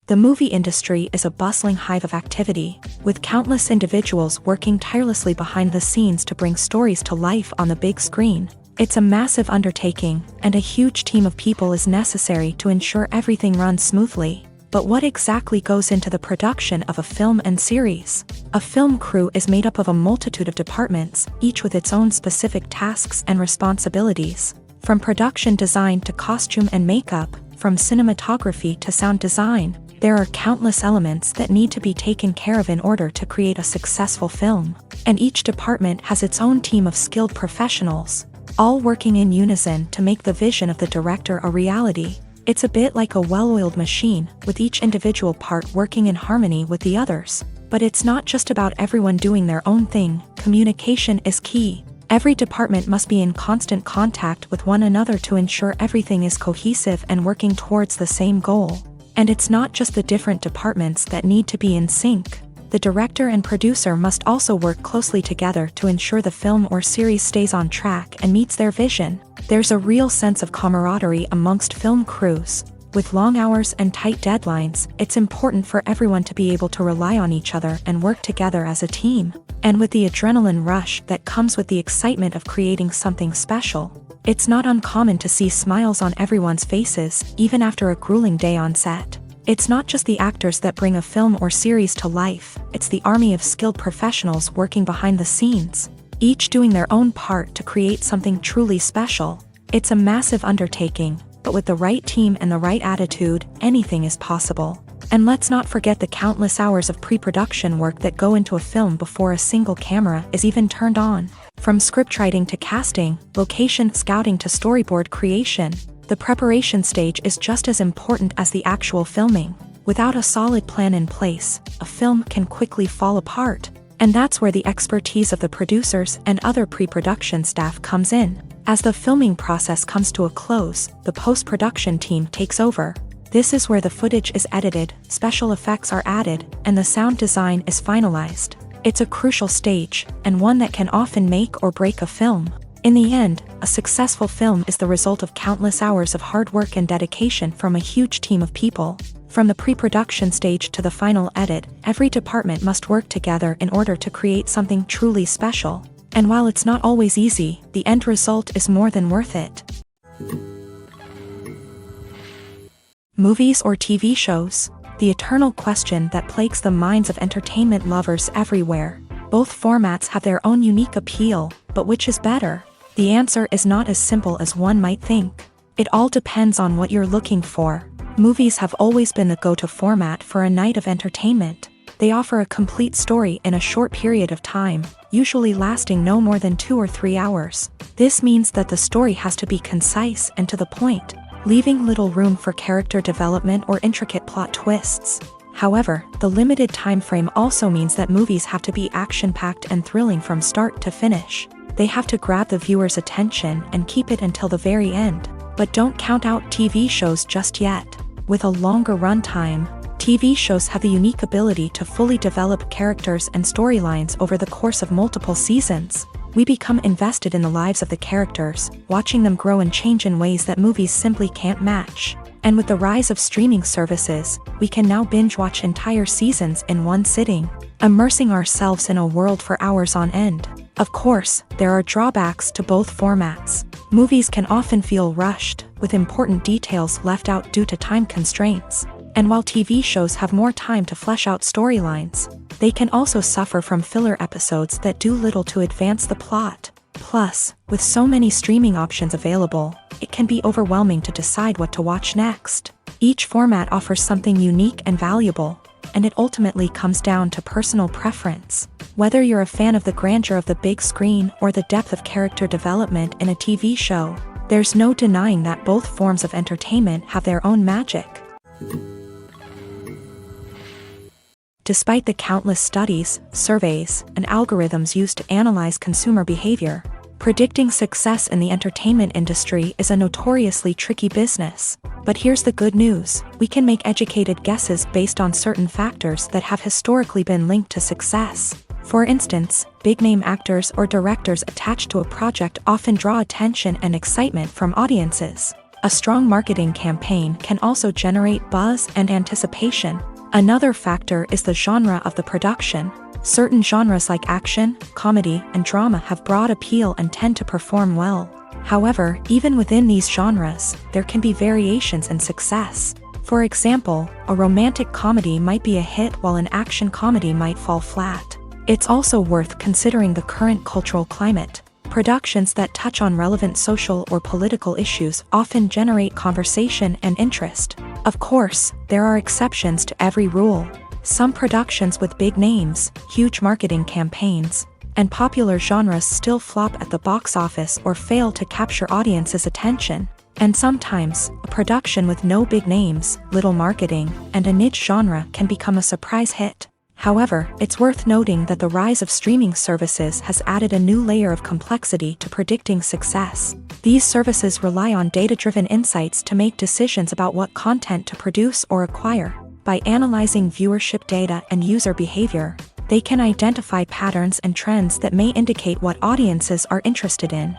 Speaker 1: The movie industry is a bustling hive of activity, with countless individuals working tirelessly behind the scenes to bring stories to life on the big screen. It's a massive undertaking, and a huge team of people is necessary to ensure everything runs smoothly. But what exactly goes into the production of a film and series? A film crew is made up of a multitude of departments, each with its own specific tasks and responsibilities. From production design to costume and makeup, from cinematography to sound design, there are countless elements that need to be taken care of in order to create a successful film. And each department has its own team of skilled professionals, all working in unison to make the vision of the director a reality. It's a bit like a well-oiled machine, with each individual part working in harmony with the others. But it's not just about everyone doing their own thing. Communication is key. Every department must be in constant contact with one another to ensure everything is cohesive and working towards the same goal. And it's not just the different departments that need to be in sync. The director and producer must also work closely together to ensure the film or series stays on track and meets their vision. There's a real sense of camaraderie amongst film crews. With long hours and tight deadlines, it's important for everyone to be able to rely on each other and work together as a team. And with the adrenaline rush that comes with the excitement of creating something special, it's not uncommon to see smiles on everyone's faces, even after a grueling day on set. It's not just the actors that bring a film or series to life, it's the army of skilled professionals working behind the scenes, each doing their own part to create something truly special. It's a massive undertaking, but with the right team and the right attitude, anything is possible. And let's not forget the countless hours of pre-production work that go into a film before a single camera is even turned on. From scriptwriting to casting, location scouting to storyboard creation, the preparation stage is just as important as the actual filming. Without a solid plan in place, a film can quickly fall apart. And that's where the expertise of the producers and other pre-production staff comes in. As the filming process comes to a close, the post-production team takes over. This is where the footage is edited, special effects are added, and the sound design is finalized. It's a crucial stage, and one that can often make or break a film. In the end, a successful film is the result of countless hours of hard work and dedication from a huge team of people. From the pre-production stage to the final edit, every department must work together in order to create something truly special. And while it's not always easy, the end result is more than worth it. Movies or TV shows? The eternal question that plagues the minds of entertainment lovers everywhere. Both formats have their own unique appeal, but which is better? The answer is not as simple as one might think. It all depends on what you're looking for. Movies have always been the go-to format for a night of entertainment. They offer a complete story in a short period of time, usually lasting no more than 2 or 3 hours. This means that the story has to be concise and to the point, leaving little room for character development or intricate plot twists. However, the limited time frame also means that movies have to be action-packed and thrilling from start to finish. They have to grab the viewer's attention and keep it until the very end. But don't count out TV shows just yet. With a longer runtime, TV shows have the unique ability to fully develop characters and storylines over the course of multiple seasons. We become invested in the lives of the characters, watching them grow and change in ways that movies simply can't match. And with the rise of streaming services, we can now binge-watch entire seasons in one sitting, immersing ourselves in a world for hours on end. Of course, there are drawbacks to both formats. Movies can often feel rushed, with important details left out due to time constraints. And while TV shows have more time to flesh out storylines, they can also suffer from filler episodes that do little to advance the plot. Plus, with so many streaming options available, it can be overwhelming to decide what to watch next. Each format offers something unique and valuable, and it ultimately comes down to personal preference. Whether you're a fan of the grandeur of the big screen or the depth of character development in a TV show, there's no denying that both forms of entertainment have their own magic. Despite the countless studies, surveys, and algorithms used to analyze consumer behavior, predicting success in the entertainment industry is a notoriously tricky business. But here's the good news: we can make educated guesses based on certain factors that have historically been linked to success. For instance, big-name actors or directors attached to a project often draw attention and excitement from audiences. A strong marketing campaign can also generate buzz and anticipation. Another factor is the genre of the production. Certain genres like action, comedy, and drama have broad appeal and tend to perform well. However, even within these genres, there can be variations in success. For example, a romantic comedy might be a hit while an action comedy might fall flat. It's also worth considering the current cultural climate. Productions that touch on relevant social or political issues often generate conversation and interest. Of course, there are exceptions to every rule. Some productions with big names, huge marketing campaigns, and popular genres still flop at the box office or fail to capture audiences' attention. And sometimes, a production with no big names, little marketing, and a niche genre can become a surprise hit. However, it's worth noting that the rise of streaming services has added a new layer of complexity to predicting success. These services rely on data-driven insights to make decisions about what content to produce or acquire. By analyzing viewership data and user behavior, they can identify patterns and trends that may indicate what audiences are interested in.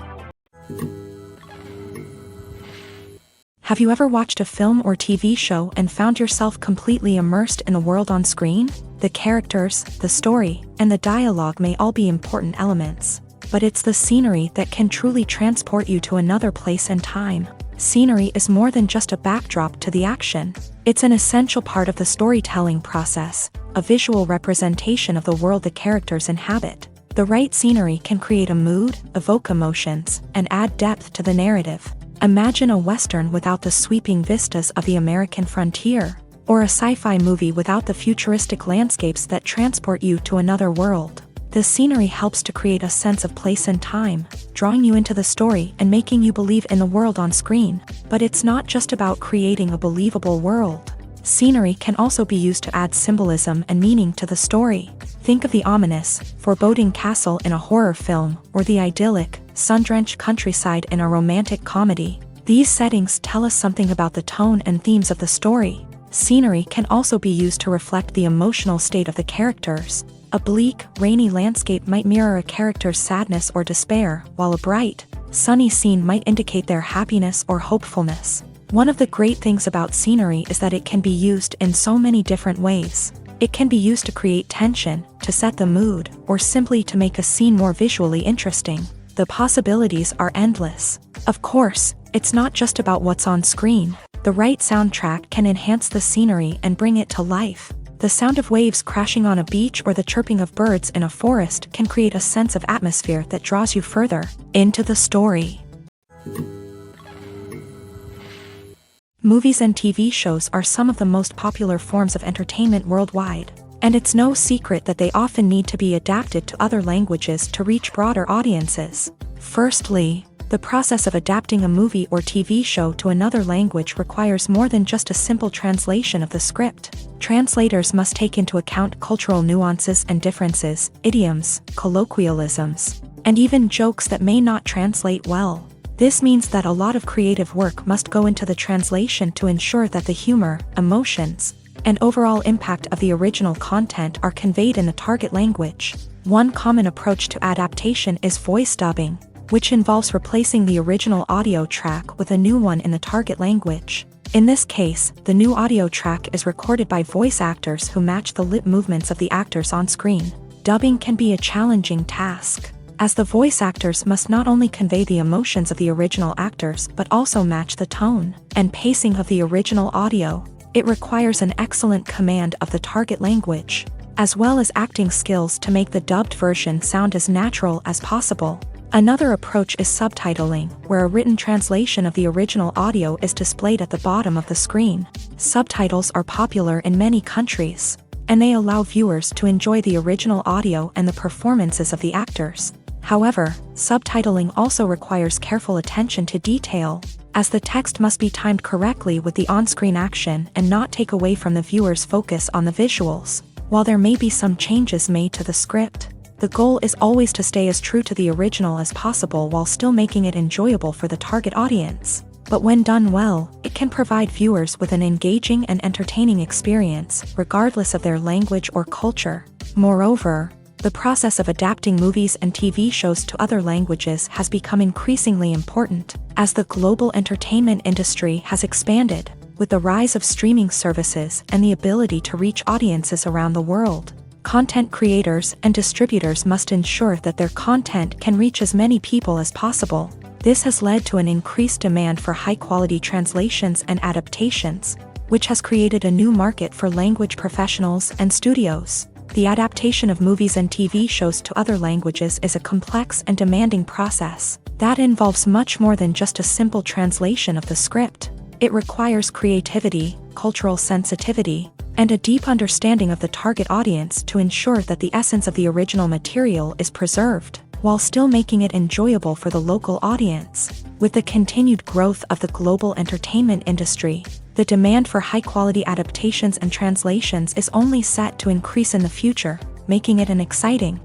Speaker 1: Have you ever watched a film or TV show and found yourself completely immersed in the world on screen? The characters, the story, and the dialogue may all be important elements, but it's the scenery that can truly transport you to another place and time. Scenery is more than just a backdrop to the action. It's an essential part of the storytelling process, a visual representation of the world the characters inhabit. The right scenery can create a mood, evoke emotions, and add depth to the narrative. Imagine a Western without the sweeping vistas of the American frontier, or a sci-fi movie without the futuristic landscapes that transport you to another world. The scenery helps to create a sense of place and time, drawing you into the story and making you believe in the world on screen. But it's not just about creating a believable world. Scenery can also be used to add symbolism and meaning to the story. Think of the ominous, foreboding castle in a horror film, or the idyllic, sun-drenched countryside in a romantic comedy. These settings tell us something about the tone and themes of the story. Scenery can also be used to reflect the emotional state of the characters. A bleak, rainy landscape might mirror a character's sadness or despair, while a bright, sunny scene might indicate their happiness or hopefulness. One of the great things about scenery is that it can be used in so many different ways. It can be used to create tension, to set the mood, or simply to make a scene more visually interesting. The possibilities are endless. Of course, it's not just about what's on screen. The right soundtrack can enhance the scenery and bring it to life. The sound of waves crashing on a beach or the chirping of birds in a forest can create a sense of atmosphere that draws you further into the story. Movies and TV shows are some of the most popular forms of entertainment worldwide, and it's no secret that they often need to be adapted to other languages to reach broader audiences. Firstly, the process of adapting a movie or TV show to another language requires more than just a simple translation of the script. Translators must take into account cultural nuances and differences, idioms, colloquialisms, and even jokes that may not translate well. This means that a lot of creative work must go into the translation to ensure that the humor, emotions, and overall impact of the original content are conveyed in the target language. One common approach to adaptation is voice dubbing, which involves replacing the original audio track with a new one in the target language. In this case, the new audio track is recorded by voice actors who match the lip movements of the actors on screen. Dubbing can be a challenging task, as the voice actors must not only convey the emotions of the original actors but also match the tone and pacing of the original audio. It requires an excellent command of the target language, as well as acting skills to make the dubbed version sound as natural as possible. Another approach is subtitling, where a written translation of the original audio is displayed at the bottom of the screen. Subtitles are popular in many countries, and they allow viewers to enjoy the original audio and the performances of the actors. However, subtitling also requires careful attention to detail, as the text must be timed correctly with the on-screen action and not take away from the viewer's focus on the visuals. While there may be some changes made to the script, the goal is always to stay as true to the original as possible while still making it enjoyable for the target audience. But when done well, it can provide viewers with an engaging and entertaining experience, regardless of their language or culture. Moreover, the process of adapting movies and TV shows to other languages has become increasingly important, as the global entertainment industry has expanded, with the rise of streaming services and the ability to reach audiences around the world. Content creators and distributors must ensure that their content can reach as many people as possible. This has led to an increased demand for high-quality translations and adaptations, which has created a new market for language professionals and studios. The adaptation of movies and TV shows to other languages is a complex and demanding process that involves much more than just a simple translation of the script. It requires creativity, cultural sensitivity, and a deep understanding of the target audience to ensure that the essence of the original material is preserved, while still making it enjoyable for the local audience. With the continued growth of the global entertainment industry, the demand for high-quality adaptations and translations is only set to increase in the future, making it an exciting.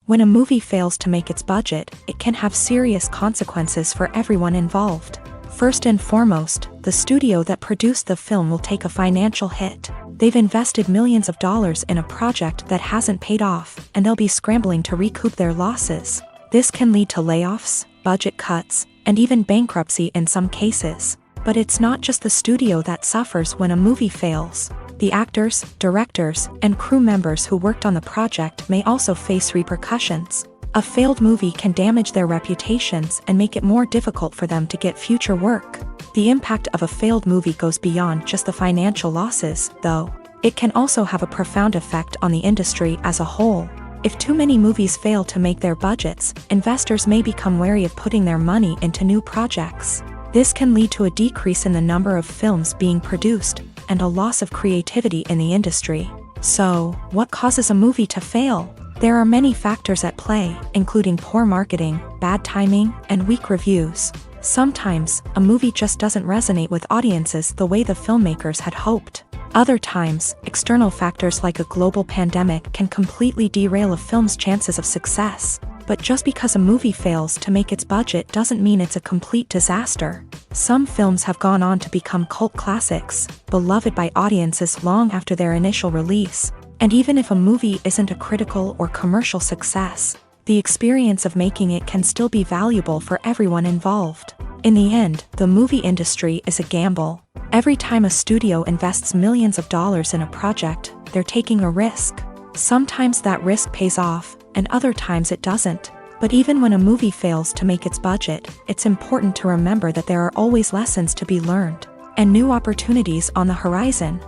Speaker 1: When a movie fails to make its budget, it can have serious consequences for everyone involved. First and foremost, the studio that produced the film will take a financial hit. They've invested millions of dollars in a project that hasn't paid off, and they'll be scrambling to recoup their losses. This can lead to layoffs, budget cuts, and even bankruptcy in some cases. But it's not just the studio that suffers when a movie fails. The actors, directors, and crew members who worked on the project may also face repercussions. A failed movie can damage their reputations and make it more difficult for them to get future work. The impact of a failed movie goes beyond just the financial losses, though. It can also have a profound effect on the industry as a whole. If too many movies fail to make their budgets, investors may become wary of putting their money into new projects. This can lead to a decrease in the number of films being produced, and a loss of creativity in the industry. So, what causes a movie to fail? There are many factors at play, including poor marketing, bad timing, and weak reviews. Sometimes, a movie just doesn't resonate with audiences the way the filmmakers had hoped. Other times, external factors like a global pandemic can completely derail a film's chances of success. But just because a movie fails to make its budget doesn't mean it's a complete disaster. Some films have gone on to become cult classics, beloved by audiences long after their initial release. And even if a movie isn't a critical or commercial success, the experience of making it can still be valuable for everyone involved. In the end, the movie industry is a gamble. Every time a studio invests millions of dollars in a project, they're taking a risk. Sometimes that risk pays off, and other times it doesn't. But even when a movie fails to make its budget, it's important to remember that there are always lessons to be learned, and new opportunities on the horizon.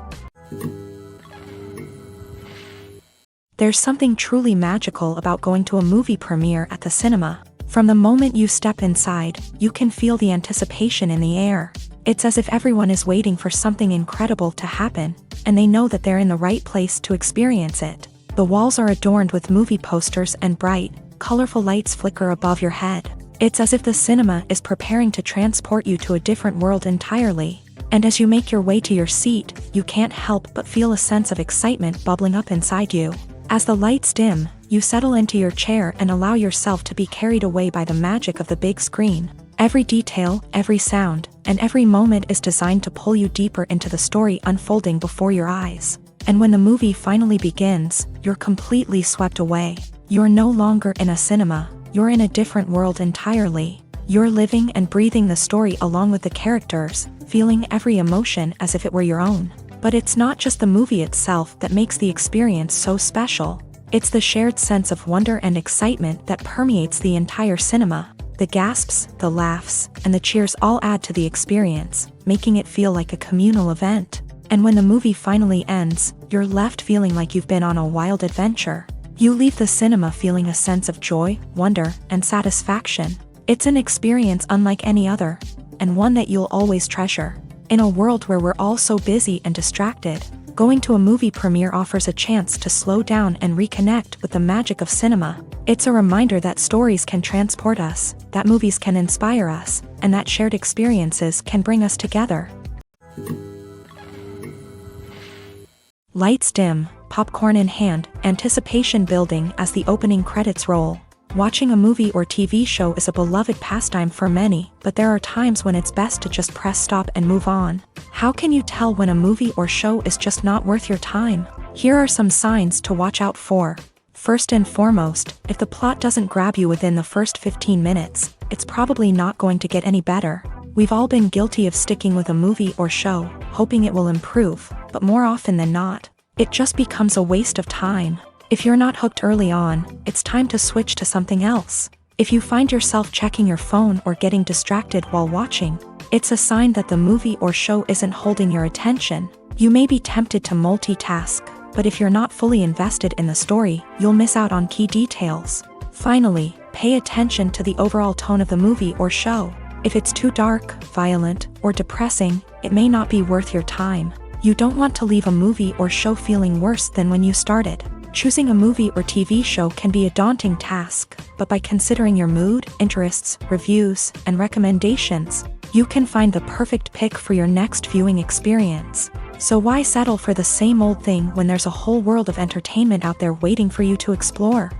Speaker 1: There's something truly magical about going to a movie premiere at the cinema. From the moment you step inside, you can feel the anticipation in the air. It's as if everyone is waiting for something incredible to happen, and they know that they're in the right place to experience it. The walls are adorned with movie posters and bright, colorful lights flicker above your head. It's as if the cinema is preparing to transport you to a different world entirely. And as you make your way to your seat, you can't help but feel a sense of excitement bubbling up inside you. As the lights dim, you settle into your chair and allow yourself to be carried away by the magic of the big screen. Every detail, every sound, and every moment is designed to pull you deeper into the story unfolding before your eyes. And when the movie finally begins, you're completely swept away. You're no longer in a cinema, you're in a different world entirely. You're living and breathing the story along with the characters, feeling every emotion as if it were your own. But it's not just the movie itself that makes the experience so special. It's the shared sense of wonder and excitement that permeates the entire cinema. The gasps, the laughs, and the cheers all add to the experience, making it feel like a communal event. And when the movie finally ends, you're left feeling like you've been on a wild adventure. You leave the cinema feeling a sense of joy, wonder, and satisfaction. It's an experience unlike any other, and one that you'll always treasure. In a world where we're all so busy and distracted, going to a movie premiere offers a chance to slow down and reconnect with the magic of cinema. It's a reminder that stories can transport us, that movies can inspire us, and that shared experiences can bring us together. Lights dim, popcorn in hand, anticipation building as the opening credits roll. Watching a movie or TV show is a beloved pastime for many, but there are times when it's best to just press stop and move on. How can you tell when a movie or show is just not worth your time? Here are some signs to watch out for. First and foremost, if the plot doesn't grab you within the first 15 minutes, it's probably not going to get any better. We've all been guilty of sticking with a movie or show, hoping it will improve, but more often than not, it just becomes a waste of time. If you're not hooked early on, it's time to switch to something else. If you find yourself checking your phone or getting distracted while watching, it's a sign that the movie or show isn't holding your attention. You may be tempted to multitask, but if you're not fully invested in the story, you'll miss out on key details. Finally, pay attention to the overall tone of the movie or show. If it's too dark, violent, or depressing, it may not be worth your time. You don't want to leave a movie or show feeling worse than when you started. Choosing a movie or TV show can be a daunting task, but by considering your mood, interests, reviews, and recommendations, you can find the perfect pick for your next viewing experience. So why settle for the same old thing when there's a whole world of entertainment out there waiting for you to explore?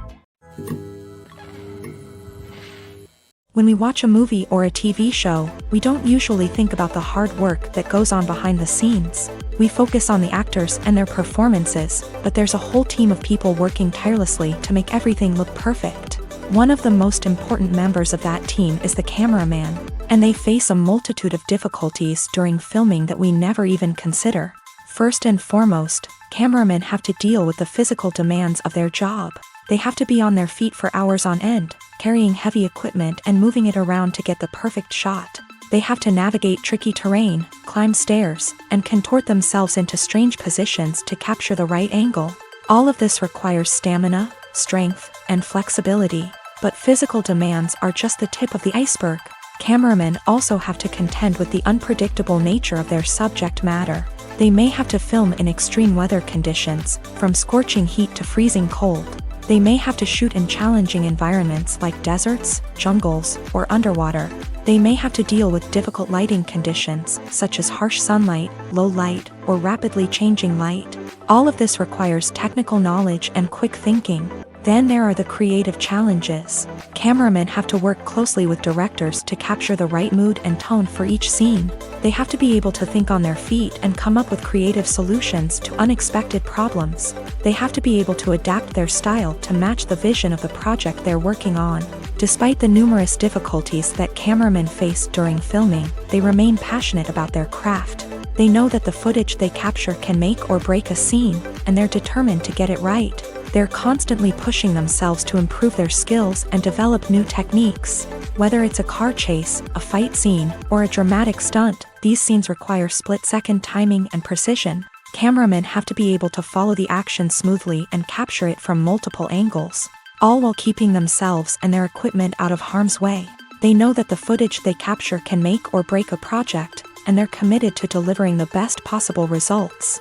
Speaker 1: When we watch a movie or a TV show, we don't usually think about the hard work that goes on behind the scenes. We focus on the actors and their performances, but there's a whole team of people working tirelessly to make everything look perfect. One of the most important members of that team is the cameraman, and they face a multitude of difficulties during filming that we never even consider. First and foremost, cameramen have to deal with the physical demands of their job. They have to be on their feet for hours on end, carrying heavy equipment and moving it around to get the perfect shot. They have to navigate tricky terrain, climb stairs, and contort themselves into strange positions to capture the right angle. All of this requires stamina, strength, and flexibility. But physical demands are just the tip of the iceberg. Cameramen also have to contend with the unpredictable nature of their subject matter. They may have to film in extreme weather conditions, from scorching heat to freezing cold. They may have to shoot in challenging environments like deserts, jungles, or underwater. They may have to deal with difficult lighting conditions, such as harsh sunlight, low light, or rapidly changing light. All of this requires technical knowledge and quick thinking. Then there are the creative challenges. Cameramen have to work closely with directors to capture the right mood and tone for each scene. They have to be able to think on their feet and come up with creative solutions to unexpected problems. They have to be able to adapt their style to match the vision of the project they're working on. Despite the numerous difficulties that cameramen face during filming, they remain passionate about their craft. They know that the footage they capture can make or break a scene, and they're determined to get it right. They're constantly pushing themselves to improve their skills and develop new techniques. Whether it's a car chase, a fight scene, or a dramatic stunt, these scenes require split-second timing and precision. Cameramen have to be able to follow the action smoothly and capture it from multiple angles, all while keeping themselves and their equipment out of harm's way. They know that the footage they capture can make or break a project, and they're committed to delivering the best possible results.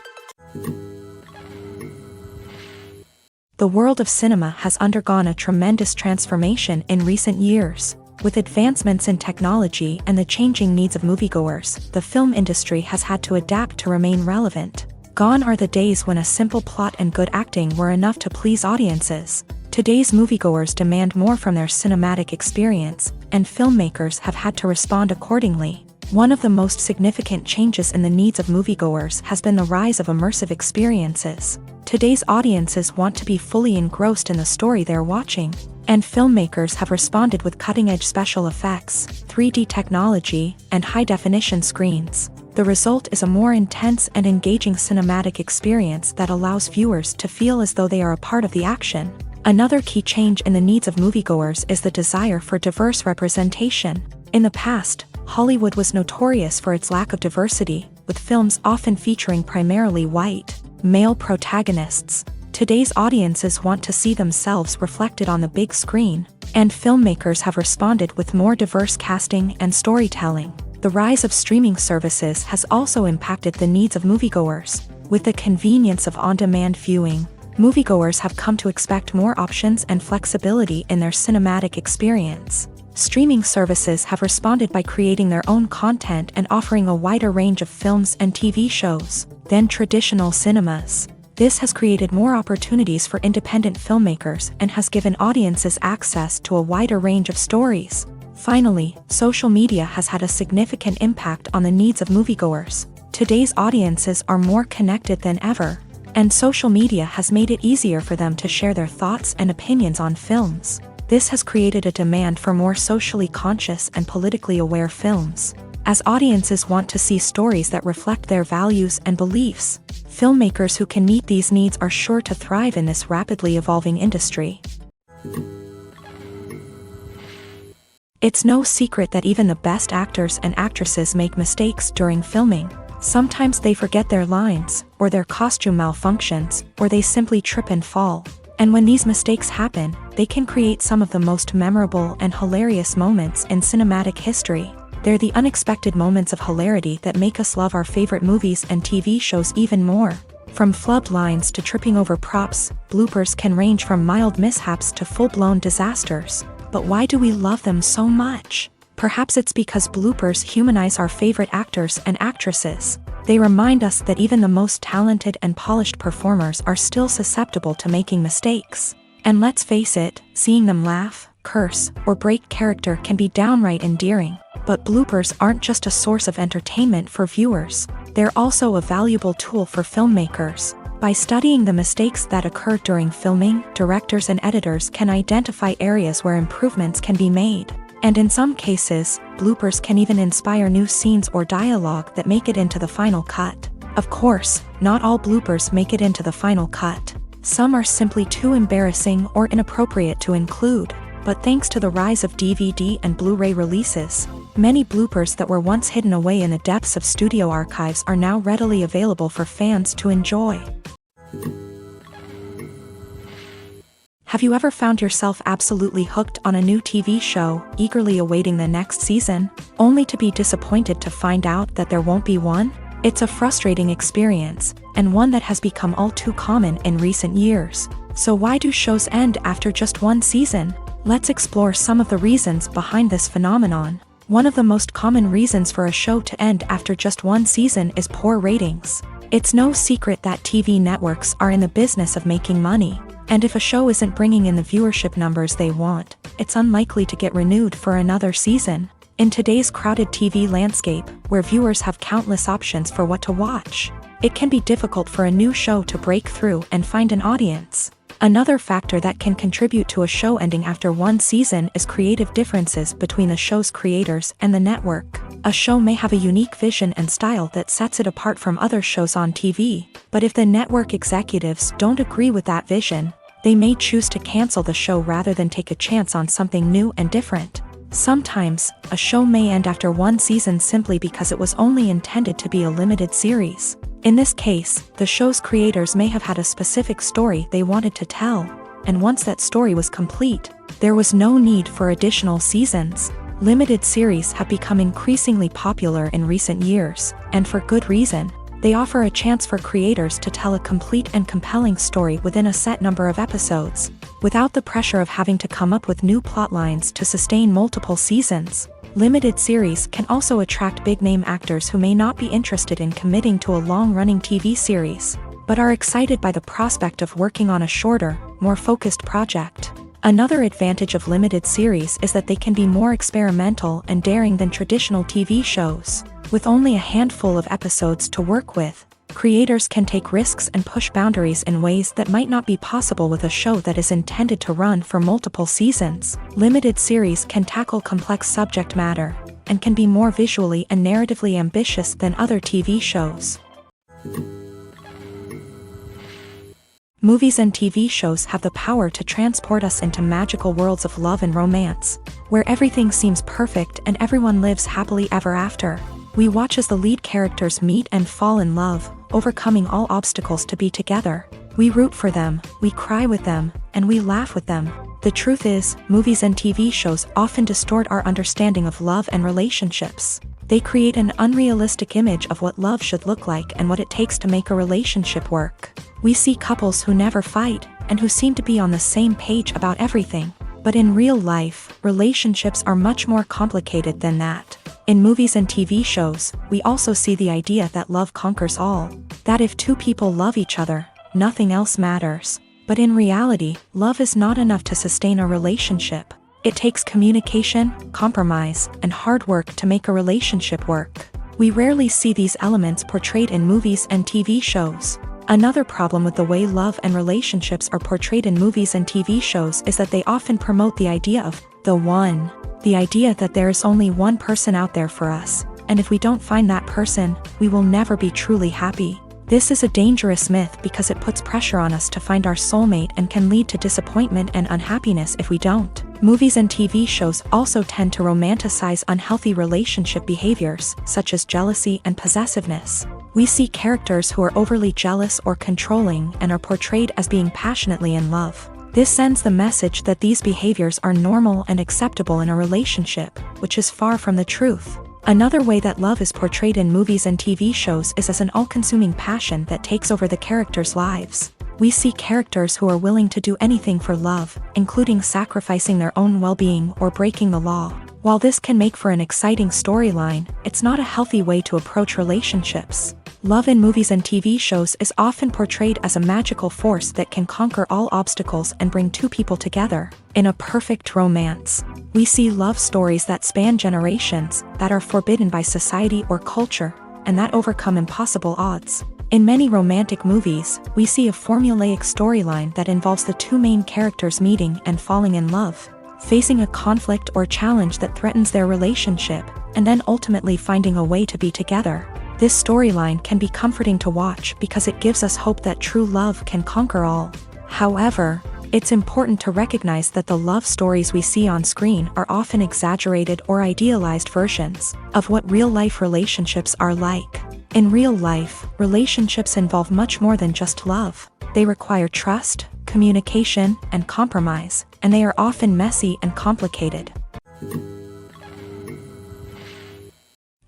Speaker 1: The world of cinema has undergone a tremendous transformation in recent years. With advancements in technology and the changing needs of moviegoers, the film industry has had to adapt to remain relevant. Gone are the days when a simple plot and good acting were enough to please audiences. Today's moviegoers demand more from their cinematic experience, and filmmakers have had to respond accordingly. One of the most significant changes in the needs of moviegoers has been the rise of immersive experiences. Today's audiences want to be fully engrossed in the story they're watching, and filmmakers have responded with cutting-edge special effects, 3D technology, and high-definition screens. The result is a more intense and engaging cinematic experience that allows viewers to feel as though they are a part of the action. Another key change in the needs of moviegoers is the desire for diverse representation. In the past, Hollywood was notorious for its lack of diversity, with films often featuring primarily white, male protagonists. Today's audiences want to see themselves reflected on the big screen, and filmmakers have responded with more diverse casting and storytelling. The rise of streaming services has also impacted the needs of moviegoers. With the convenience of on-demand viewing, moviegoers have come to expect more options and flexibility in their cinematic experience. Streaming services have responded by creating their own content and offering a wider range of films and TV shows than traditional cinemas. This has created more opportunities for independent filmmakers and has given audiences access to a wider range of stories. Finally, social media has had a significant impact on the needs of moviegoers. Today's audiences are more connected than ever, and social media has made it easier for them to share their thoughts and opinions on films. This has created a demand for more socially conscious and politically aware films. As audiences want to see stories that reflect their values and beliefs, filmmakers who can meet these needs are sure to thrive in this rapidly evolving industry. It's no secret that even the best actors and actresses make mistakes during filming. Sometimes they forget their lines, or their costume malfunctions, or they simply trip and fall. And when these mistakes happen, they can create some of the most memorable and hilarious moments in cinematic history. They're the unexpected moments of hilarity that make us love our favorite movies and TV shows even more. From flubbed lines to tripping over props, bloopers can range from mild mishaps to full-blown disasters. But why do we love them so much? Perhaps it's because bloopers humanize our favorite actors and actresses. They remind us that even the most talented and polished performers are still susceptible to making mistakes. And let's face it, seeing them laugh, curse, or break character can be downright endearing. But bloopers aren't just a source of entertainment for viewers. They're also a valuable tool for filmmakers. By studying the mistakes that occur during filming, directors and editors can identify areas where improvements can be made. And in some cases, bloopers can even inspire new scenes or dialogue that make it into the final cut. Of course, not all bloopers make it into the final cut. Some are simply too embarrassing or inappropriate to include. But thanks to the rise of DVD and Blu-ray releases, many bloopers that were once hidden away in the depths of studio archives are now readily available for fans to enjoy. Have you ever found yourself absolutely hooked on a new TV show, eagerly awaiting the next season, only to be disappointed to find out that there won't be one? It's a frustrating experience, and one that has become all too common in recent years. So why do shows end after just one season? Let's explore some of the reasons behind this phenomenon. One of the most common reasons for a show to end after just one season is poor ratings. It's no secret that TV networks are in the business of making money. And if a show isn't bringing in the viewership numbers they want, it's unlikely to get renewed for another season. In today's crowded TV landscape, where viewers have countless options for what to watch, it can be difficult for a new show to break through and find an audience. Another factor that can contribute to a show ending after one season is creative differences between the show's creators and the network. A show may have a unique vision and style that sets it apart from other shows on TV, but if the network executives don't agree with that vision, they may choose to cancel the show rather than take a chance on something new and different. Sometimes, a show may end after one season simply because it was only intended to be a limited series. In this case, the show's creators may have had a specific story they wanted to tell, and once that story was complete, there was no need for additional seasons. Limited series have become increasingly popular in recent years, and for good reason. They offer a chance for creators to tell a complete and compelling story within a set number of episodes, without the pressure of having to come up with new plotlines to sustain multiple seasons. Limited series can also attract big-name actors who may not be interested in committing to a long-running TV series, but are excited by the prospect of working on a shorter, more focused project. Another advantage of limited series is that they can be more experimental and daring than traditional TV shows. With only a handful of episodes to work with, creators can take risks and push boundaries in ways that might not be possible with a show that is intended to run for multiple seasons. Limited series can tackle complex subject matter, and can be more visually and narratively ambitious than other TV shows. Movies and TV shows have the power to transport us into magical worlds of love and romance, where everything seems perfect and everyone lives happily ever after. We watch as the lead characters meet and fall in love, overcoming all obstacles to be together. We root for them, we cry with them, and we laugh with them. The truth is, movies and TV shows often distort our understanding of love and relationships. They create an unrealistic image of what love should look like and what it takes to make a relationship work. We see couples who never fight, and who seem to be on the same page about everything. But in real life, relationships are much more complicated than that. In movies and TV shows, we also see the idea that love conquers all. That if two people love each other, nothing else matters. But in reality, love is not enough to sustain a relationship. It takes communication, compromise, and hard work to make a relationship work. We rarely see these elements portrayed in movies and TV shows. Another problem with the way love and relationships are portrayed in movies and TV shows is that they often promote the idea of the one. The idea that there is only one person out there for us, and if we don't find that person, we will never be truly happy. This is a dangerous myth because it puts pressure on us to find our soulmate and can lead to disappointment and unhappiness if we don't. Movies and TV shows also tend to romanticize unhealthy relationship behaviors, such as jealousy and possessiveness. We see characters who are overly jealous or controlling and are portrayed as being passionately in love. This sends the message that these behaviors are normal and acceptable in a relationship, which is far from the truth. Another way that love is portrayed in movies and TV shows is as an all-consuming passion that takes over the characters' lives. We see characters who are willing to do anything for love, including sacrificing their own well-being or breaking the law. While this can make for an exciting storyline, it's not a healthy way to approach relationships. Love in movies and TV shows is often portrayed as a magical force that can conquer all obstacles and bring two people together in a perfect romance. We see love stories that span generations, that are forbidden by society or culture, and that overcome impossible odds. In many romantic movies, we see a formulaic storyline that involves the two main characters meeting and falling in love, facing a conflict or challenge that threatens their relationship, and then ultimately finding a way to be together. This storyline can be comforting to watch because it gives us hope that true love can conquer all. However, it's important to recognize that the love stories we see on screen are often exaggerated or idealized versions of what real-life relationships are like. In real life, relationships involve much more than just love. They require trust, communication, and compromise, and they are often messy and complicated.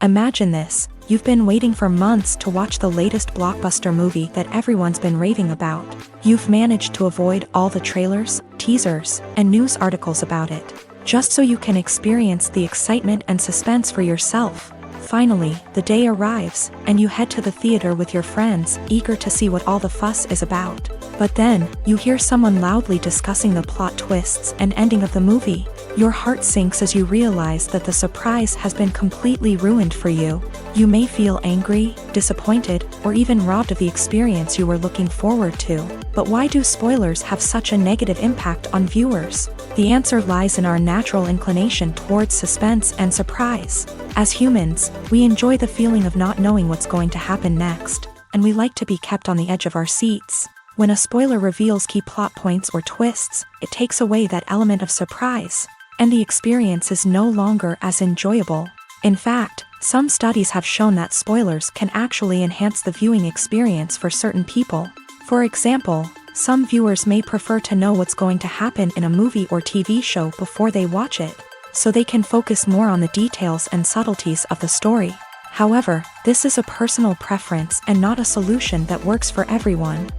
Speaker 1: Imagine this. You've been waiting for months to watch the latest blockbuster movie that everyone's been raving about. You've managed to avoid all the trailers, teasers, and news articles about it, just so you can experience the excitement and suspense for yourself. Finally, the day arrives, and you head to the theater with your friends, eager to see what all the fuss is about. But then, you hear someone loudly discussing the plot twists and ending of the movie. Your heart sinks as you realize that the surprise has been completely ruined for you. You may feel angry, disappointed, or even robbed of the experience you were looking forward to. But why do spoilers have such a negative impact on viewers? The answer lies in our natural inclination towards suspense and surprise. As humans, we enjoy the feeling of not knowing what's going to happen next, and we like to be kept on the edge of our seats. When a spoiler reveals key plot points or twists, it takes away that element of surprise, and the experience is no longer as enjoyable. In fact, some studies have shown that spoilers can actually enhance the viewing experience for certain people. For example, some viewers may prefer to know what's going to happen in a movie or TV show before they watch it, so they can focus more on the details and subtleties of the story. However, this is a personal preference and not a solution that works for everyone.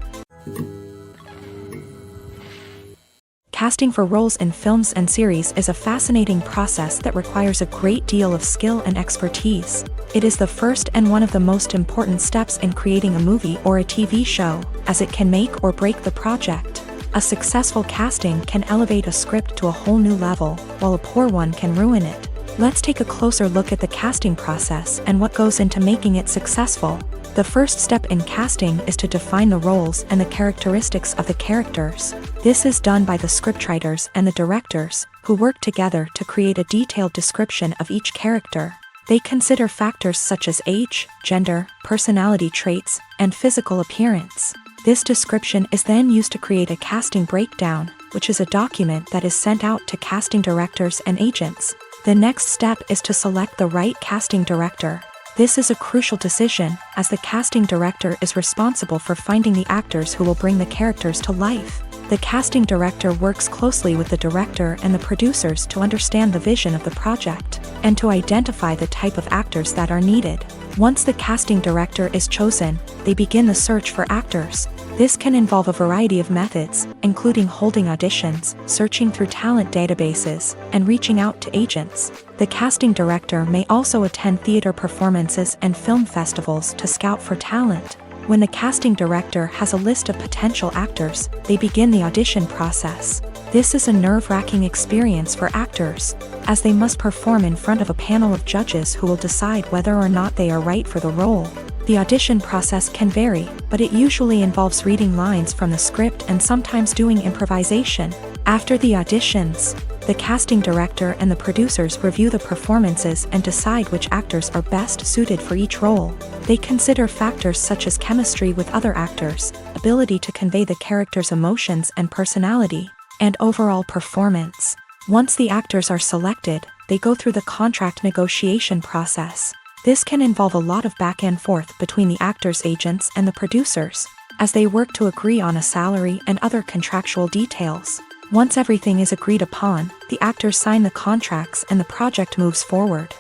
Speaker 1: Casting for roles in films and series is a fascinating process that requires a great deal of skill and expertise. It is the first and one of the most important steps in creating a movie or a TV show, as it can make or break the project. A successful casting can elevate a script to a whole new level, while a poor one can ruin it. Let's take a closer look at the casting process and what goes into making it successful. The first step in casting is to define the roles and the characteristics of the characters. This is done by the scriptwriters and the directors, who work together to create a detailed description of each character. They consider factors such as age, gender, personality traits, and physical appearance. This description is then used to create a casting breakdown, which is a document that is sent out to casting directors and agents. The next step is to select the right casting director. This is a crucial decision, as the casting director is responsible for finding the actors who will bring the characters to life. The casting director works closely with the director and the producers to understand the vision of the project, and to identify the type of actors that are needed. Once the casting director is chosen, they begin the search for actors. This can involve a variety of methods, including holding auditions, searching through talent databases, and reaching out to agents. The casting director may also attend theater performances and film festivals to scout for talent. When the casting director has a list of potential actors, they begin the audition process. This is a nerve-wracking experience for actors, as they must perform in front of a panel of judges who will decide whether or not they are right for the role. The audition process can vary, but it usually involves reading lines from the script and sometimes doing improvisation. After the auditions, the casting director and the producers review the performances and decide which actors are best suited for each role. They consider factors such as chemistry with other actors, ability to convey the character's emotions and personality, and overall performance. Once the actors are selected, they go through the contract negotiation process. This can involve a lot of back and forth between the actors' agents and the producers, as they work to agree on a salary and other contractual details. Once everything is agreed upon, the actors sign the contracts and the project moves forward.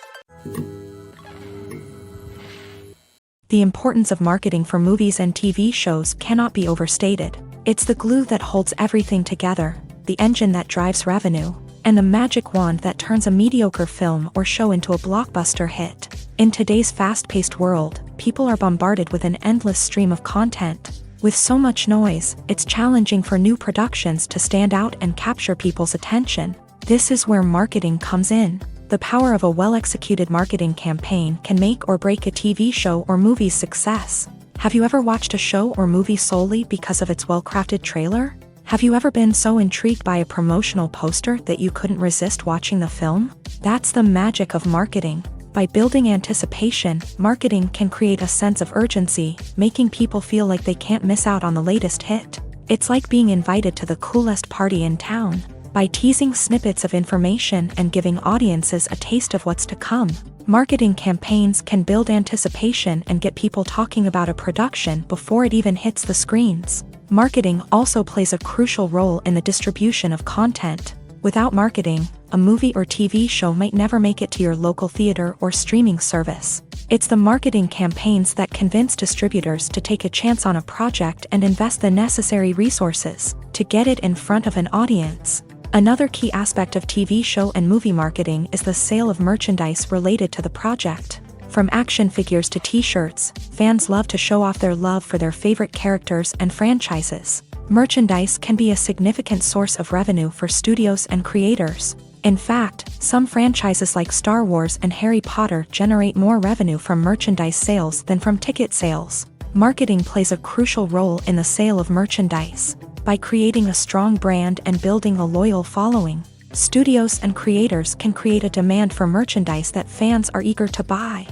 Speaker 1: The importance of marketing for movies and TV shows cannot be overstated. It's the glue that holds everything together, the engine that drives revenue, and the magic wand that turns a mediocre film or show into a blockbuster hit. In today's fast-paced world, people are bombarded with an endless stream of content. With so much noise, it's challenging for new productions to stand out and capture people's attention. This is where marketing comes in. The power of a well-executed marketing campaign can make or break a TV show or movie's success. Have you ever watched a show or movie solely because of its well-crafted trailer? Have you ever been so intrigued by a promotional poster that you couldn't resist watching the film? That's the magic of marketing. By building anticipation, marketing can create a sense of urgency, making people feel like they can't miss out on the latest hit. It's like being invited to the coolest party in town. By teasing snippets of information and giving audiences a taste of what's to come, marketing campaigns can build anticipation and get people talking about a production before it even hits the screens. Marketing also plays a crucial role in the distribution of content. Without marketing, a movie or TV show might never make it to your local theater or streaming service. It's the marketing campaigns that convince distributors to take a chance on a project and invest the necessary resources to get it in front of an audience. Another key aspect of TV show and movie marketing is the sale of merchandise related to the project. From action figures to t-shirts, fans love to show off their love for their favorite characters and franchises. Merchandise can be a significant source of revenue for studios and creators. In fact, some franchises like Star Wars and Harry Potter generate more revenue from merchandise sales than from ticket sales. Marketing plays a crucial role in the sale of merchandise. By creating a strong brand and building a loyal following, studios and creators can create a demand for merchandise that fans are eager to buy.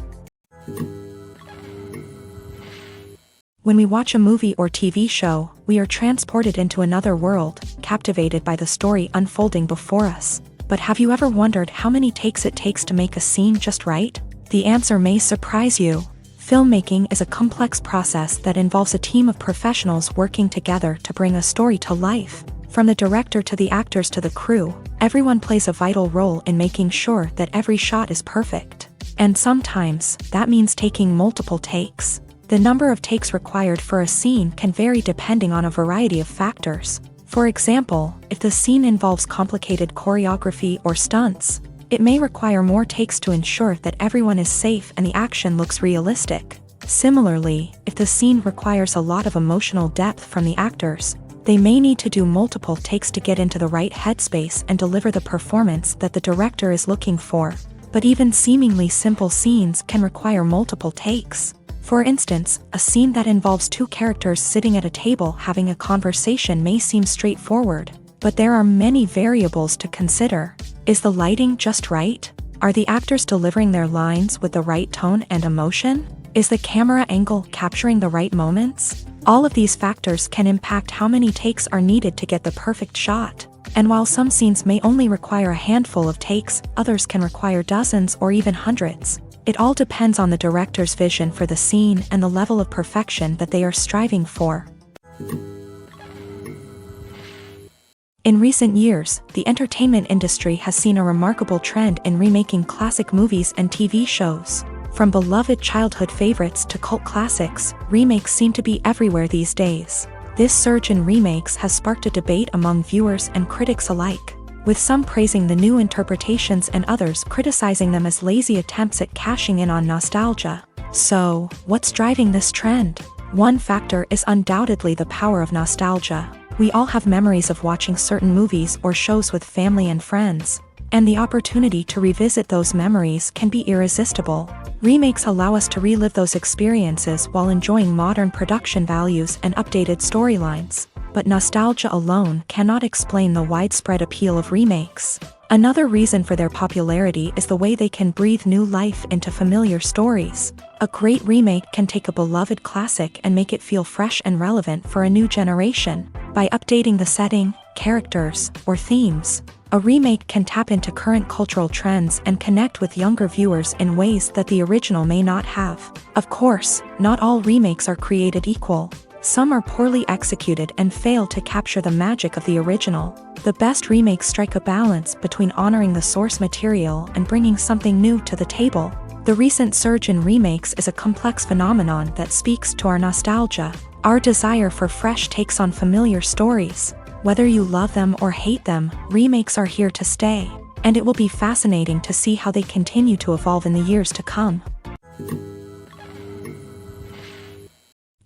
Speaker 1: When we watch a movie or TV show, we are transported into another world, captivated by the story unfolding before us. But have you ever wondered how many takes it takes to make a scene just right? The answer may surprise you. Filmmaking is a complex process that involves a team of professionals working together to bring a story to life. From the director to the actors to the crew, everyone plays a vital role in making sure that every shot is perfect. And sometimes, that means taking multiple takes. The number of takes required for a scene can vary depending on a variety of factors. For example, if the scene involves complicated choreography or stunts, it may require more takes to ensure that everyone is safe and the action looks realistic. Similarly, if the scene requires a lot of emotional depth from the actors, they may need to do multiple takes to get into the right headspace and deliver the performance that the director is looking for. But even seemingly simple scenes can require multiple takes. For instance, a scene that involves two characters sitting at a table having a conversation may seem straightforward, but there are many variables to consider. Is the lighting just right? Are the actors delivering their lines with the right tone and emotion? Is the camera angle capturing the right moments? All of these factors can impact how many takes are needed to get the perfect shot. And while some scenes may only require a handful of takes, others can require dozens or even hundreds. It all depends on the director's vision for the scene and the level of perfection that they are striving for. In recent years, the entertainment industry has seen a remarkable trend in remaking classic movies and TV shows. From beloved childhood favorites to cult classics, remakes seem to be everywhere these days. This surge in remakes has sparked a debate among viewers and critics alike, with some praising the new interpretations and others criticizing them as lazy attempts at cashing in on nostalgia. So, what's driving this trend? One factor is undoubtedly the power of nostalgia. We all have memories of watching certain movies or shows with family and friends, and the opportunity to revisit those memories can be irresistible. Remakes allow us to relive those experiences while enjoying modern production values and updated storylines. But nostalgia alone cannot explain the widespread appeal of remakes. Another reason for their popularity is the way they can breathe new life into familiar stories. A great remake can take a beloved classic and make it feel fresh and relevant for a new generation. By updating the setting, characters, or themes, a remake can tap into current cultural trends and connect with younger viewers in ways that the original may not have. Of course, not all remakes are created equal. Some are poorly executed and fail to capture the magic of the original. The best remakes strike a balance between honoring the source material and bringing something new to the table. The recent surge in remakes is a complex phenomenon that speaks to our nostalgia, our desire for fresh takes on familiar stories. Whether you love them or hate them, remakes are here to stay, and it will be fascinating to see how they continue to evolve in the years to come.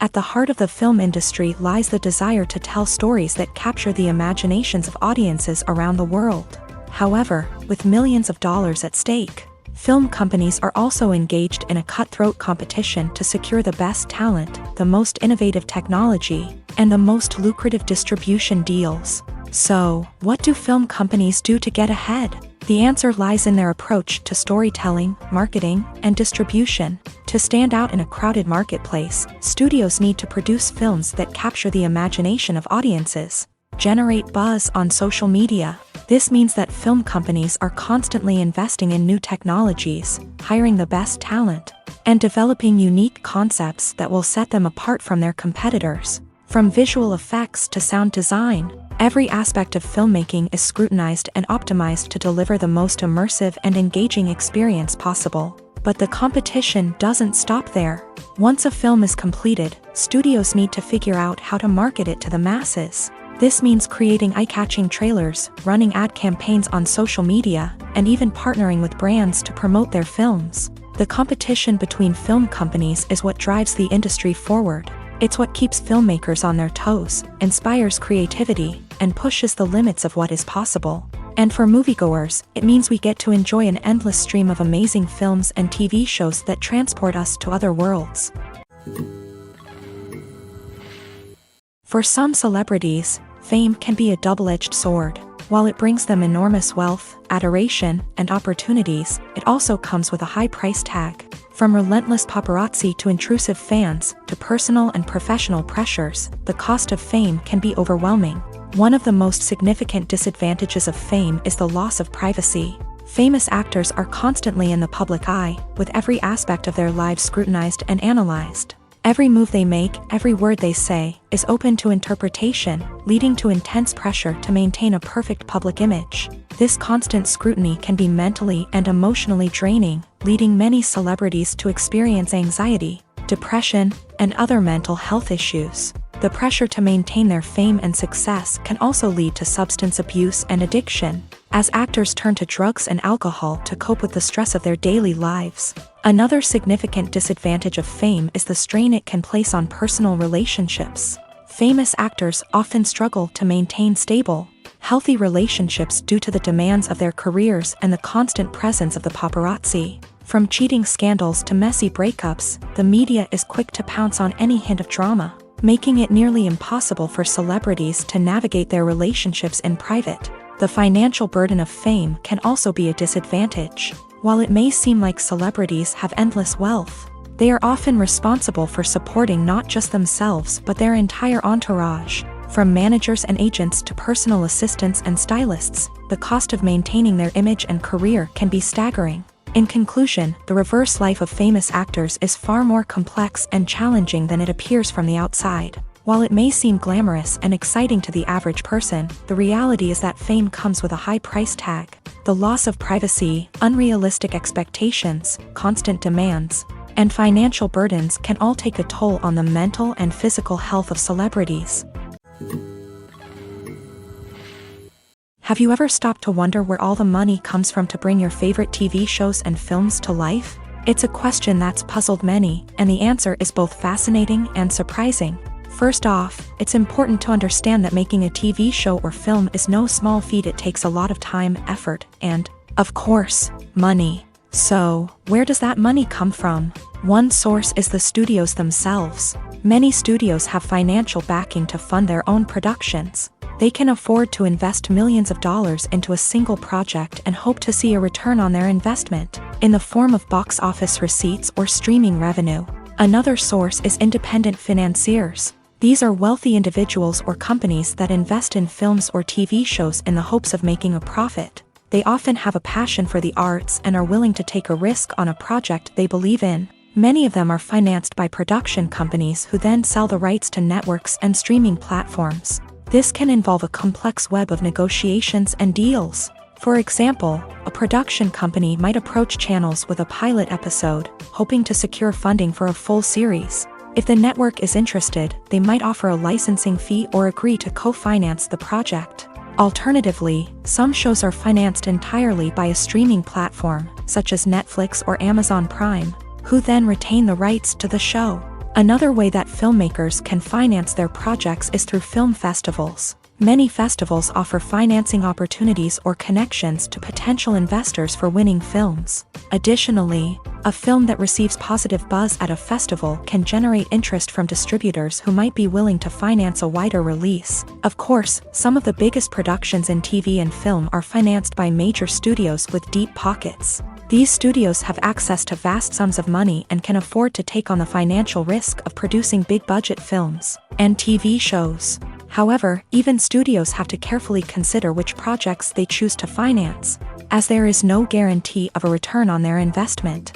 Speaker 1: At the heart of the film industry lies the desire to tell stories that capture the imaginations of audiences around the world. However, with millions of dollars at stake, film companies are also engaged in a cutthroat competition to secure the best talent, the most innovative technology, and the most lucrative distribution deals. So, what do film companies do to get ahead? The answer lies in their approach to storytelling, marketing, and distribution. To stand out in a crowded marketplace, studios need to produce films that capture the imagination of audiences, generate buzz on social media. This means that film companies are constantly investing in new technologies, hiring the best talent, and developing unique concepts that will set them apart from their competitors. From visual effects to sound design, every aspect of filmmaking is scrutinized and optimized to deliver the most immersive and engaging experience possible. But the competition doesn't stop there. Once a film is completed, studios need to figure out how to market it to the masses. This means creating eye-catching trailers, running ad campaigns on social media, and even partnering with brands to promote their films. The competition between film companies is what drives the industry forward. It's what keeps filmmakers on their toes, inspires creativity, and pushes the limits of what is possible. And for moviegoers, it means we get to enjoy an endless stream of amazing films and TV shows that transport us to other worlds. For some celebrities, fame can be a double-edged sword. While it brings them enormous wealth, adoration, and opportunities, it also comes with a high price tag. From relentless paparazzi to intrusive fans, to personal and professional pressures, the cost of fame can be overwhelming. One of the most significant disadvantages of fame is the loss of privacy. Famous actors are constantly in the public eye, with every aspect of their lives scrutinized and analyzed. Every move they make, every word they say, is open to interpretation, leading to intense pressure to maintain a perfect public image. This constant scrutiny can be mentally and emotionally draining, leading many celebrities to experience anxiety, depression, and other mental health issues. The pressure to maintain their fame and success can also lead to substance abuse and addiction, as actors turn to drugs and alcohol to cope with the stress of their daily lives. Another significant disadvantage of fame is the strain it can place on personal relationships. Famous actors often struggle to maintain stable, healthy relationships due to the demands of their careers and the constant presence of the paparazzi. From cheating scandals to messy breakups, the media is quick to pounce on any hint of drama, making it nearly impossible for celebrities to navigate their relationships in private. The financial burden of fame can also be a disadvantage. While it may seem like celebrities have endless wealth, they are often responsible for supporting not just themselves but their entire entourage. From managers and agents to personal assistants and stylists, the cost of maintaining their image and career can be staggering. In conclusion, the reverse life of famous actors is far more complex and challenging than it appears from the outside. While it may seem glamorous and exciting to the average person, the reality is that fame comes with a high price tag. The loss of privacy, unrealistic expectations, constant demands, and financial burdens can all take a toll on the mental and physical health of celebrities. Have you ever stopped to wonder where all the money comes from to bring your favorite TV shows and films to life? It's a question that's puzzled many, and the answer is both fascinating and surprising. First off, it's important to understand that making a TV show or film is no small feat. It takes a lot of time, effort, and, of course, money. So, where does that money come from? One source is the studios themselves. Many studios have financial backing to fund their own productions. They can afford to invest millions of dollars into a single project and hope to see a return on their investment, in the form of box office receipts or streaming revenue. Another source is independent financiers. These are wealthy individuals or companies that invest in films or TV shows in the hopes of making a profit. They often have a passion for the arts and are willing to take a risk on a project they believe in. Many of them are financed by production companies who then sell the rights to networks and streaming platforms. This can involve a complex web of negotiations and deals. For example, a production company might approach channels with a pilot episode, hoping to secure funding for a full series. If the network is interested, they might offer a licensing fee or agree to co-finance the project. Alternatively, some shows are financed entirely by a streaming platform, such as Netflix or Amazon Prime, who then retain the rights to the show. Another way that filmmakers can finance their projects is through film festivals. Many festivals offer financing opportunities or connections to potential investors for winning films. Additionally, a film that receives positive buzz at a festival can generate interest from distributors who might be willing to finance a wider release. Of course, some of the biggest productions in TV and film are financed by major studios with deep pockets. These studios have access to vast sums of money and can afford to take on the financial risk of producing big-budget films and TV shows. However, even studios have to carefully consider which projects they choose to finance, as there is no guarantee of a return on their investment.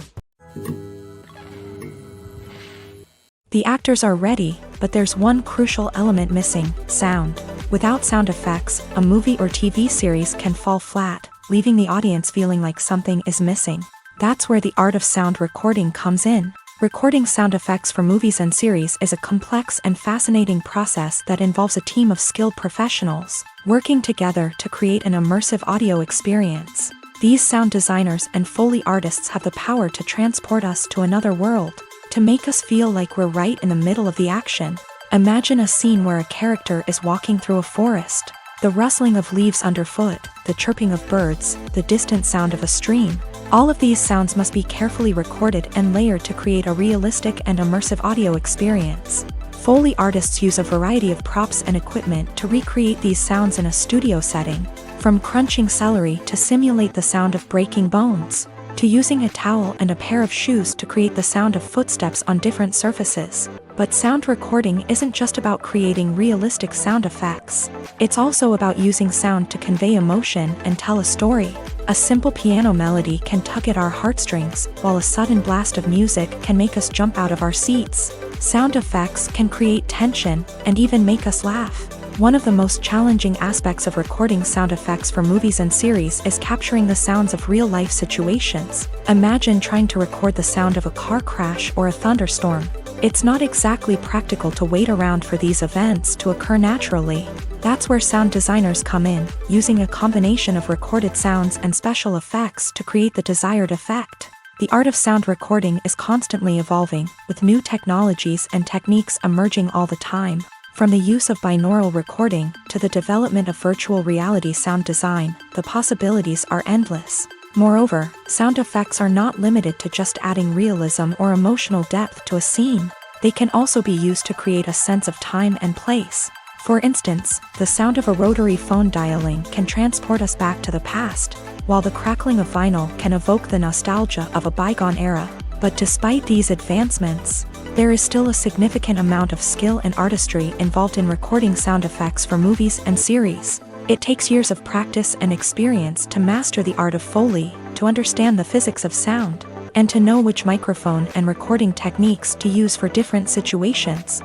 Speaker 1: The actors are ready, but there's one crucial element missing: sound. Without sound effects, a movie or TV series can fall flat, leaving the audience feeling like something is missing. That's where the art of sound recording comes in. Recording sound effects for movies and series is a complex and fascinating process that involves a team of skilled professionals working together to create an immersive audio experience. These sound designers and Foley artists have the power to transport us to another world, to make us feel like we're right in the middle of the action. Imagine a scene where a character is walking through a forest. The rustling of leaves underfoot, the chirping of birds, the distant sound of a stream. All of these sounds must be carefully recorded and layered to create a realistic and immersive audio experience. Foley artists use a variety of props and equipment to recreate these sounds in a studio setting, from crunching celery to simulate the sound of breaking bones, to using a towel and a pair of shoes to create the sound of footsteps on different surfaces. But sound recording isn't just about creating realistic sound effects. It's also about using sound to convey emotion and tell a story. A simple piano melody can tug at our heartstrings, while a sudden blast of music can make us jump out of our seats. Sound effects can create tension and even make us laugh. One of the most challenging aspects of recording sound effects for movies and series is capturing the sounds of real-life situations. Imagine trying to record the sound of a car crash or a thunderstorm. It's not exactly practical to wait around for these events to occur naturally. That's where sound designers come in, using a combination of recorded sounds and special effects to create the desired effect. The art of sound recording is constantly evolving, with new technologies and techniques emerging all the time. From the use of binaural recording to the development of virtual reality sound design, the possibilities are endless. Moreover, sound effects are not limited to just adding realism or emotional depth to a scene. They can also be used to create a sense of time and place. For instance, the sound of a rotary phone dialing can transport us back to the past, while the crackling of vinyl can evoke the nostalgia of a bygone era. But despite these advancements, there is still a significant amount of skill and artistry involved in recording sound effects for movies and series. It takes years of practice and experience to master the art of Foley, to understand the physics of sound, and to know which microphone and recording techniques to use for different situations.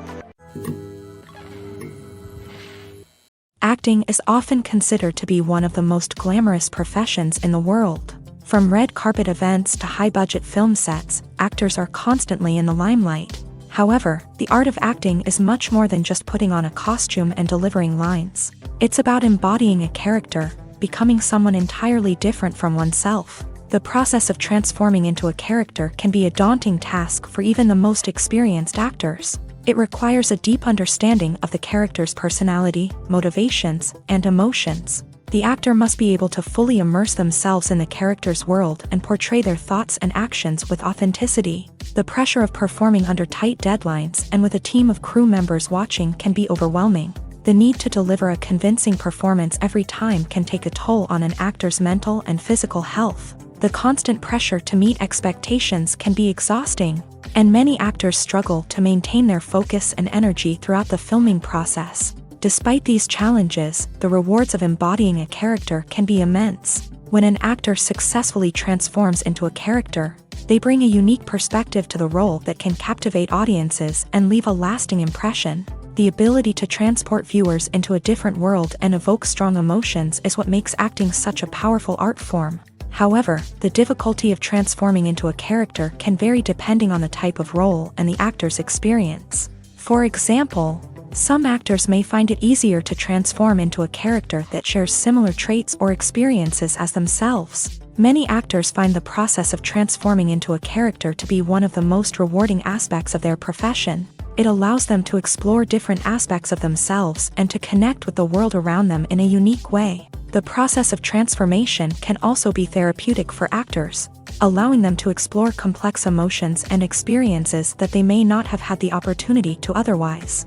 Speaker 1: Acting is often considered to be one of the most glamorous professions in the world. From red carpet events to high-budget film sets, actors are constantly in the limelight. However, the art of acting is much more than just putting on a costume and delivering lines. It's about embodying a character, becoming someone entirely different from oneself. The process of transforming into a character can be a daunting task for even the most experienced actors. It requires a deep understanding of the character's personality, motivations, and emotions. The actor must be able to fully immerse themselves in the character's world and portray their thoughts and actions with authenticity. The pressure of performing under tight deadlines and with a team of crew members watching can be overwhelming. The need to deliver a convincing performance every time can take a toll on an actor's mental and physical health. The constant pressure to meet expectations can be exhausting, and many actors struggle to maintain their focus and energy throughout the filming process. Despite these challenges, the rewards of embodying a character can be immense. When an actor successfully transforms into a character, they bring a unique perspective to the role that can captivate audiences and leave a lasting impression. The ability to transport viewers into a different world and evoke strong emotions is what makes acting such a powerful art form. However, the difficulty of transforming into a character can vary depending on the type of role and the actor's experience. For example, some actors may find it easier to transform into a character that shares similar traits or experiences as themselves. Many actors find the process of transforming into a character to be one of the most rewarding aspects of their profession. It allows them to explore different aspects of themselves and to connect with the world around them in a unique way. The process of transformation can also be therapeutic for actors, allowing them to explore complex emotions and experiences that they may not have had the opportunity to otherwise.